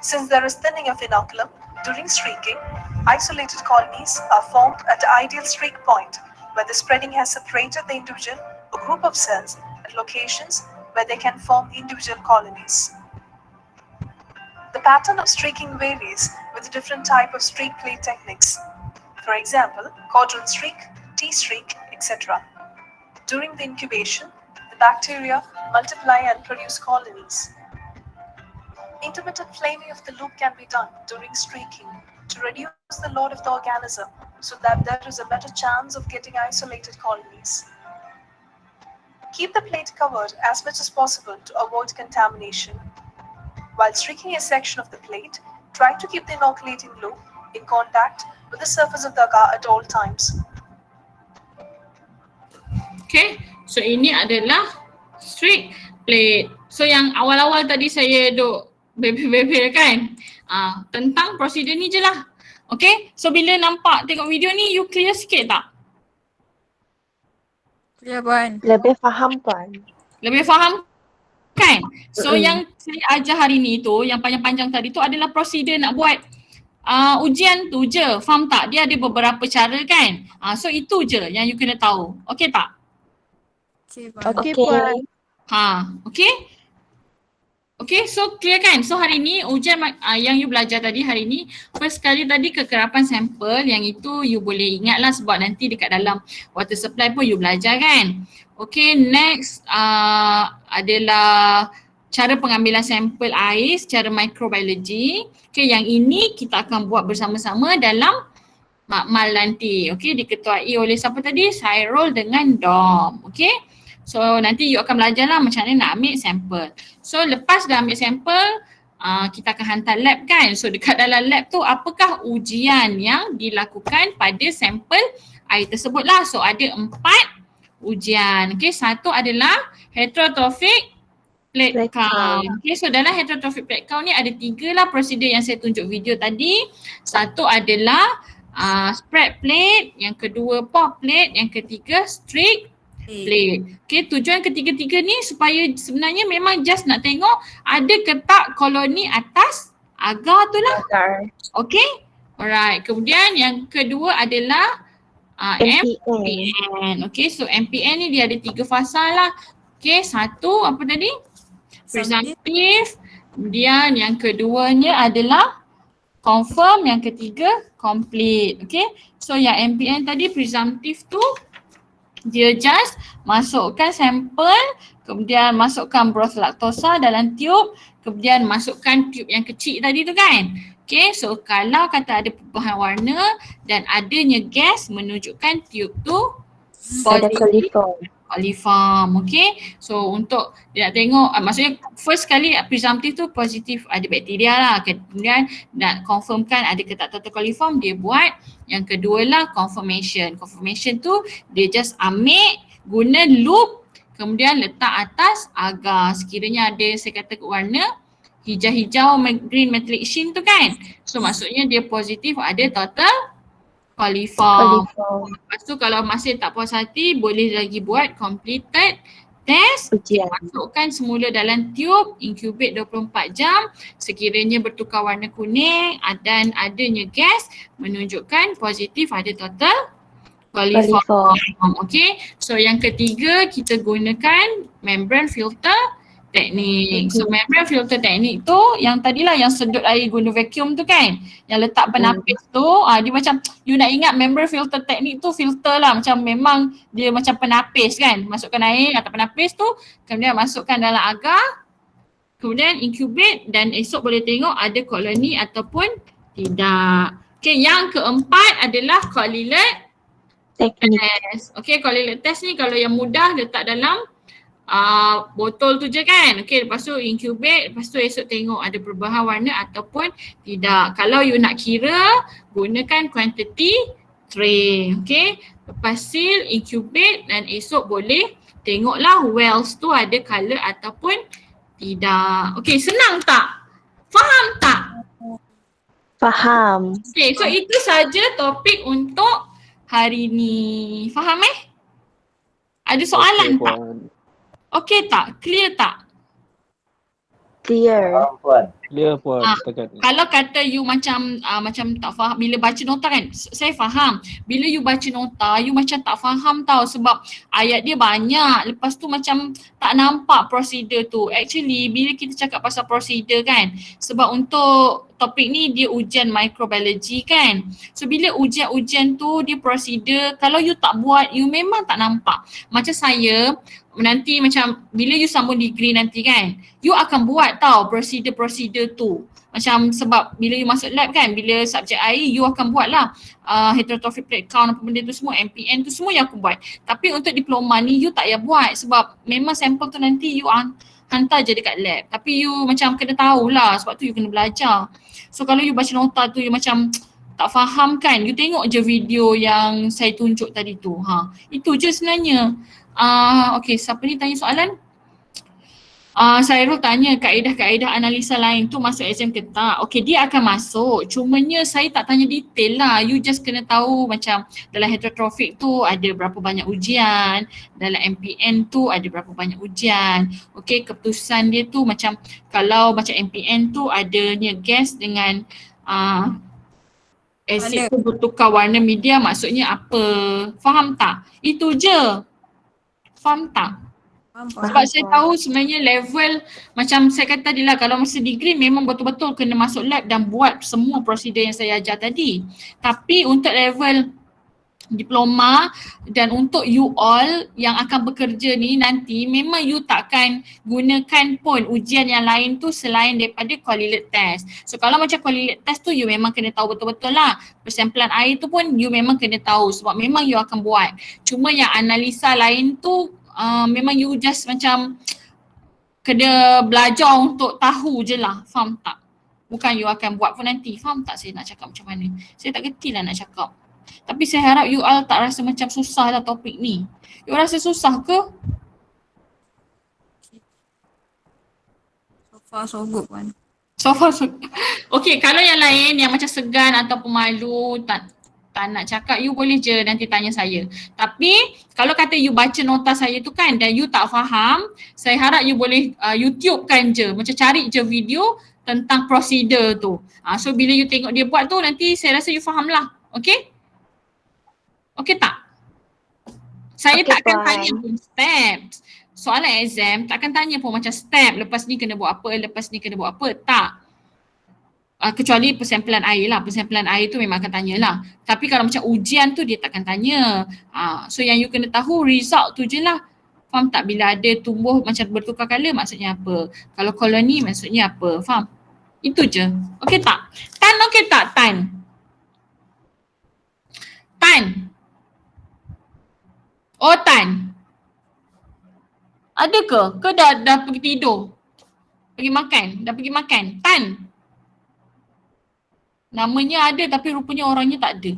[SPEAKER 13] Since there is thinning of inoculum, during streaking, isolated colonies are formed at the ideal streak point where the spreading has separated the individual or group of cells at locations where they can form individual colonies. The pattern of streaking varies with the different type of streak plate techniques. For example, quadrant streak, T-streak, etc. During the incubation, the bacteria multiply and produce colonies. Intermittent flaming of the loop can be done during streaking to reduce the load of the organism so that there is a better chance of getting isolated colonies. Keep the plate covered as much as possible to avoid contamination. While streaking a section of the plate, try to keep the inoculating loop in contact with the surface of the agar at all times.
[SPEAKER 1] Okay, so ini adalah streak plate. So yang awal-awal tadi saya duk bebel-bebel kan, tentang prosedur ni je lah. Okay, so bila nampak tengok video ni you clear sikit tak?
[SPEAKER 7] Clear Puan.
[SPEAKER 8] Lebih faham Puan.
[SPEAKER 1] Lebih faham kan? So yang saya ajar hari ni tu, yang panjang-panjang tadi tu adalah prosedur nak buat ujian tu je. Faham tak? Dia ada beberapa cara kan? So itu je yang you kena tahu. Okay tak?
[SPEAKER 7] Okay,
[SPEAKER 2] Okey Puan.
[SPEAKER 1] Okay. Okay, so clear kan? So hari ni ujian yang you belajar tadi hari ni, first kali tadi kekerapan sampel, yang itu you boleh ingat lah sebab nanti dekat dalam water supply pun you belajar kan? Okay, next adalah cara pengambilan sampel air secara microbiology. Okay, yang ini kita akan buat bersama-sama dalam makmal nanti. Okay, diketuai oleh siapa tadi? Sairul dengan Dom. Okay. So nanti you akan belajar lah macam mana nak ambil sampel. So lepas dah ambil sampel, kita akan hantar lab kan. So dekat dalam lab tu apakah ujian yang dilakukan pada sampel air tersebut lah. So ada 4 ujian. Okay, satu adalah heterotrophic plate count. Okay, so dalam heterotrophic plate count ni ada 3 lah prosedur yang saya tunjuk video tadi. Satu adalah spread plate, yang kedua pour plate, yang ketiga streak plate. Okay, tujuan ketiga-tiga ni supaya sebenarnya memang just nak tengok ada ke tak koloni atas agar tu lah. Okay, alright. Kemudian yang kedua adalah MPN. Okay, so MPN ni dia ada 3 fasa lah. Okay, satu apa tadi? Presumptive. Kemudian yang keduanya adalah confirm, yang ketiga complete. Okay, so yang MPN tadi presumptive tu dia just masukkan sampel, kemudian masukkan broth laktosa dalam tiub, kemudian masukkan tiub yang kecil tadi tu kan. Okay, so kalau kata ada perubahan warna dan adanya gas menunjukkan tiub tu
[SPEAKER 8] Ada
[SPEAKER 1] coliform. Okay, so untuk dia nak tengok, maksudnya first kali presumptive tu positif ada bakteria lah, kemudian nak confirmkan ada ke tak total coliform, dia buat. Yang kedua lah confirmation. Confirmation tu dia just ambil guna loop, kemudian letak atas agar sekiranya ada saya kata warna hijau-hijau green metallic sheen tu kan, so maksudnya dia positif ada total coliform. Lepas tu kalau masih tak puas hati boleh lagi buat completed test. Masukkan semula dalam tiub, incubate 24 jam. Sekiranya bertukar warna kuning dan adanya gas menunjukkan positif ada total coliform. Okay, so yang ketiga kita gunakan membrane filter teknik. So membrane filter teknik tu yang tadilah yang sedut air guna vacuum tu kan, yang letak penapis tu, dia macam you nak ingat membrane filter teknik tu filter lah, macam memang dia macam penapis kan, masukkan air atau penapis tu, kemudian masukkan dalam agar, kemudian incubate dan esok boleh tengok ada koloni ataupun tidak. Okay, yang keempat adalah correlate test. Okay, correlate test ni kalau yang mudah letak dalam botol tu je kan. Okay, lepas tu incubate, lepas tu esok tengok ada perubahan warna ataupun tidak. Kalau you nak kira, gunakan quantity tray. Okay, lepas seal, incubate dan esok boleh tengoklah wells tu ada colour ataupun tidak. Okay, senang tak? Faham tak?
[SPEAKER 8] Faham.
[SPEAKER 1] Okay, so itu saja topik untuk hari ni. Faham Ada soalan tak? Okay tak? Clear tak?
[SPEAKER 8] Clear.
[SPEAKER 6] Clear Puan.
[SPEAKER 1] Kalau kata you macam tak faham bila baca nota kan, saya faham. Bila you baca nota, you macam tak faham tau sebab ayat dia banyak. Lepas tu macam tak nampak prosedur tu. Actually bila kita cakap pasal prosedur kan, sebab untuk topik ni dia ujian microbiology kan. So bila ujian-ujian tu dia prosedur, kalau you tak buat you memang tak nampak. Macam saya nanti macam bila you sambung degree nanti kan, you akan buat tau prosedur tu. Macam sebab bila you masuk lab kan, bila subjek air you akan buat lah heterotrophic plate count apa benda tu semua, MPN tu semua yang aku buat. Tapi untuk diploma ni you tak payah buat sebab memang sampel tu nanti you hantar je dekat lab. Tapi you macam kena tahulah sebab tu you kena belajar. So kalau you baca nota tu you macam tak faham kan, you tengok je video yang saya tunjuk tadi tu. Itu je sebenarnya. Okay, siapa ni tanya soalan? Sairul tanya kaedah-kaedah analisa lain tu masuk exam ke tak? Okay, dia akan masuk. Cumanya saya tak tanya detail lah. You just kena tahu macam dalam heterotrophic tu ada berapa banyak ujian. Dalam MPN tu ada berapa banyak ujian. Okay, keputusan dia tu macam kalau macam MPN tu adanya gas dengan asid tu bertukar warna media maksudnya apa? Faham tak? Itu je. Faham tak?
[SPEAKER 7] Faham.
[SPEAKER 1] Sebab saya tahu sebenarnya level macam saya kata tadi lah, kalau masa degree memang betul-betul kena masuk lab dan buat semua prosedur yang saya ajar tadi. Tapi untuk level diploma dan untuk you all yang akan bekerja ni nanti, memang you takkan gunakan pun ujian yang lain tu selain daripada correlate test. So kalau macam correlate test tu you memang kena tahu betul-betul lah. Persamplan air tu pun you memang kena tahu sebab memang you akan buat. Cuma yang analisa lain tu memang you just macam kena belajar untuk tahu je lah. Faham tak? Bukan you akan buat pun nanti. Faham tak saya nak cakap macam mana? Saya tak gerti lah nak cakap. Tapi saya harap you all tak rasa macam susah lah topik ni. You rasa susah ke?
[SPEAKER 7] So far so good Puan.
[SPEAKER 1] So far so okay, kalau yang lain yang macam segan atau pemalu tak nak cakap, you boleh je nanti tanya saya. Tapi kalau kata you baca nota saya tu kan dan you tak faham, saya harap you boleh YouTube kan je, macam cari je video tentang prosedur tu. So bila you tengok dia buat tu nanti saya rasa you faham lah. Okay? Okay tak? Saya takkan tanya pun steps. Soalan exam takkan tanya pun macam step, lepas ni kena buat apa, lepas ni kena buat apa. Tak. Kecuali persamplan air lah. Persamplan air tu memang akan tanya lah. Tapi kalau macam ujian tu dia takkan tanya. So yang you kena tahu result tu je lah. Faham tak? Bila ada tumbuh macam bertukar colour maksudnya apa? Kalau koloni maksudnya apa? Faham? Itu je. Okay tak? Tan okay tak? Tan? Tan? Oh Tan? Ada ke? Ke dah pergi tidur? Pergi makan? Dah pergi makan? Tan? Namanya ada tapi rupanya orangnya tak ada.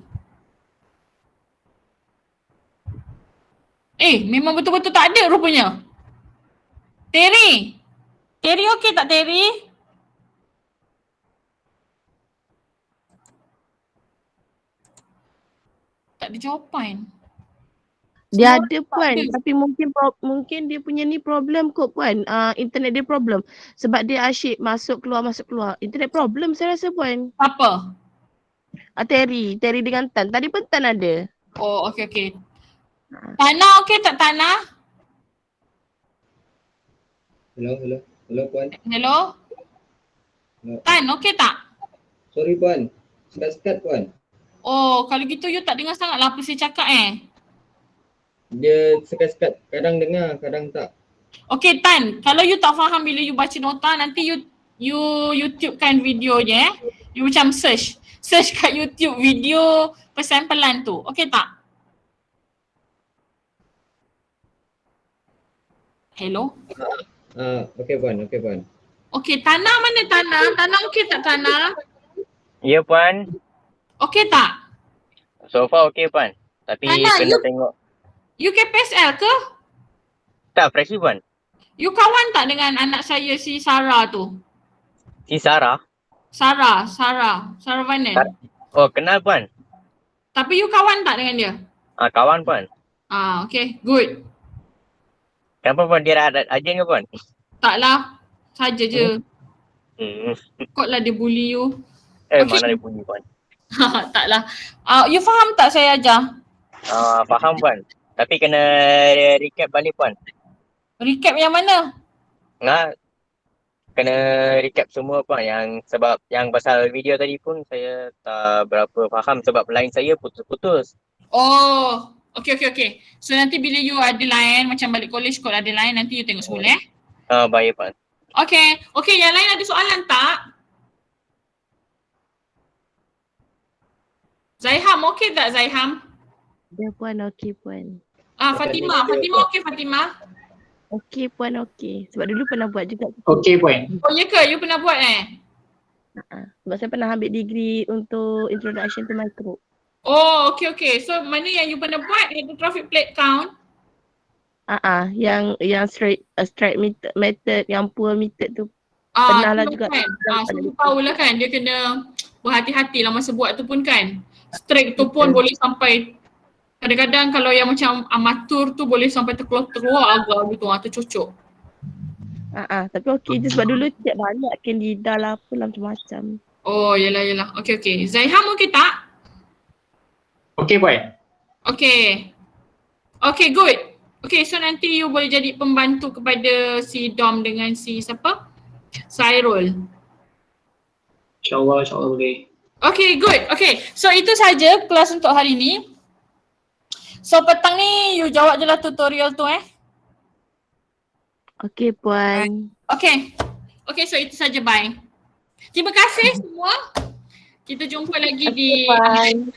[SPEAKER 1] Memang betul-betul tak ada rupanya. Terry? Terry okey tak Terry? Tak ada jawapan.
[SPEAKER 2] Dia ada Puan, tapi mungkin dia punya ni problem kot Puan. Internet dia problem. Sebab dia asyik masuk keluar. Internet problem saya rasa Puan.
[SPEAKER 1] Apa?
[SPEAKER 2] Terry dengan Tan. Tadi pun Tan ada.
[SPEAKER 1] Oh okey. Tana okey tak Tana?
[SPEAKER 14] Hello Puan.
[SPEAKER 1] Hello? Tan okey tak?
[SPEAKER 14] Sorry Puan, sekat-sekat Puan.
[SPEAKER 1] Oh kalau gitu you tak dengar sangat lah apa saya cakap
[SPEAKER 14] Dia sekat-sekat, kadang dengar, kadang tak.
[SPEAKER 1] Okay Tan, kalau you tak faham bila you baca nota, nanti you YouTube kan videonya You macam search kat YouTube video persampalan tu. Okay tak? Hello?
[SPEAKER 14] Okay Puan.
[SPEAKER 1] Okay, Tana mana Tana? Tana okay tak Tana?
[SPEAKER 15] Ya Puan.
[SPEAKER 1] Okay tak?
[SPEAKER 15] So far okay Puan. Tapi
[SPEAKER 1] Tana,
[SPEAKER 15] kena tengok.
[SPEAKER 1] You KPSL ke?
[SPEAKER 15] Tak, Freshie Puan.
[SPEAKER 1] You kawan tak dengan anak saya si Sarah tu?
[SPEAKER 15] Si Sarah?
[SPEAKER 1] Sarah Vanan.
[SPEAKER 15] Oh, kenal Puan.
[SPEAKER 1] Tapi you kawan tak dengan dia?
[SPEAKER 15] Kawan Puan.
[SPEAKER 1] Okay, good.
[SPEAKER 15] Kenapa Puan, dia ada ajen ke Puan?
[SPEAKER 1] Taklah, saja je. Kot lah dia bully you.
[SPEAKER 15] Mana dia bully Puan?
[SPEAKER 1] Taklah. You faham tak saya ajar?
[SPEAKER 15] Faham Puan. Tapi kena recap balik Puan.
[SPEAKER 1] Recap yang mana?
[SPEAKER 15] Kena recap semua Puan. Sebab yang pasal video tadi pun saya tak berapa faham sebab line saya putus-putus.
[SPEAKER 1] Oh, okay. So nanti bila you ada line macam balik college kot ada line, nanti you tengok semula
[SPEAKER 15] Baik Puan.
[SPEAKER 1] Okay, yang lain ada soalan tak? Zaiham, okay tak Zaiham?
[SPEAKER 2] Ya Puan, okey Puan.
[SPEAKER 1] Fatimah okey Fatimah?
[SPEAKER 2] Okey Puan, okey. Sebab dulu pernah buat juga.
[SPEAKER 9] Okey Puan.
[SPEAKER 1] Oh ya ke? You pernah buat
[SPEAKER 2] Sebab saya pernah ambil degree untuk introduction to micro.
[SPEAKER 1] Oh okey. So mana yang you pernah buat itu traffic plate count?
[SPEAKER 2] Yang straight method, yang poor method tu. Pernah lah juga.
[SPEAKER 1] Kan? So you tahulah kan dia kena berhati-hati lah masa buat tu pun kan. Straight tu pun boleh sampai kadang-kadang kalau yang macam amatur tu boleh sampai terkeluar agak gitu, tercocok.
[SPEAKER 2] Tapi okey je sebab dulu cek banyak candida lah apalah macam-macam.
[SPEAKER 1] Oh yalah. Okey. Zaiham okey tak?
[SPEAKER 9] Okey Puan.
[SPEAKER 1] Okay, good. Okay, so nanti you boleh jadi pembantu kepada si Dom dengan si siapa? Sairul.
[SPEAKER 9] InsyaAllah boleh.
[SPEAKER 1] Okay, good. Okay, so itu saja kelas untuk hari ni. So petang ni you jawab je lah tutorial tu
[SPEAKER 2] Okey Puan.
[SPEAKER 1] Okay. Okay, so itu saja. Bye. Terima kasih semua. Kita jumpa lagi di
[SPEAKER 8] Puan.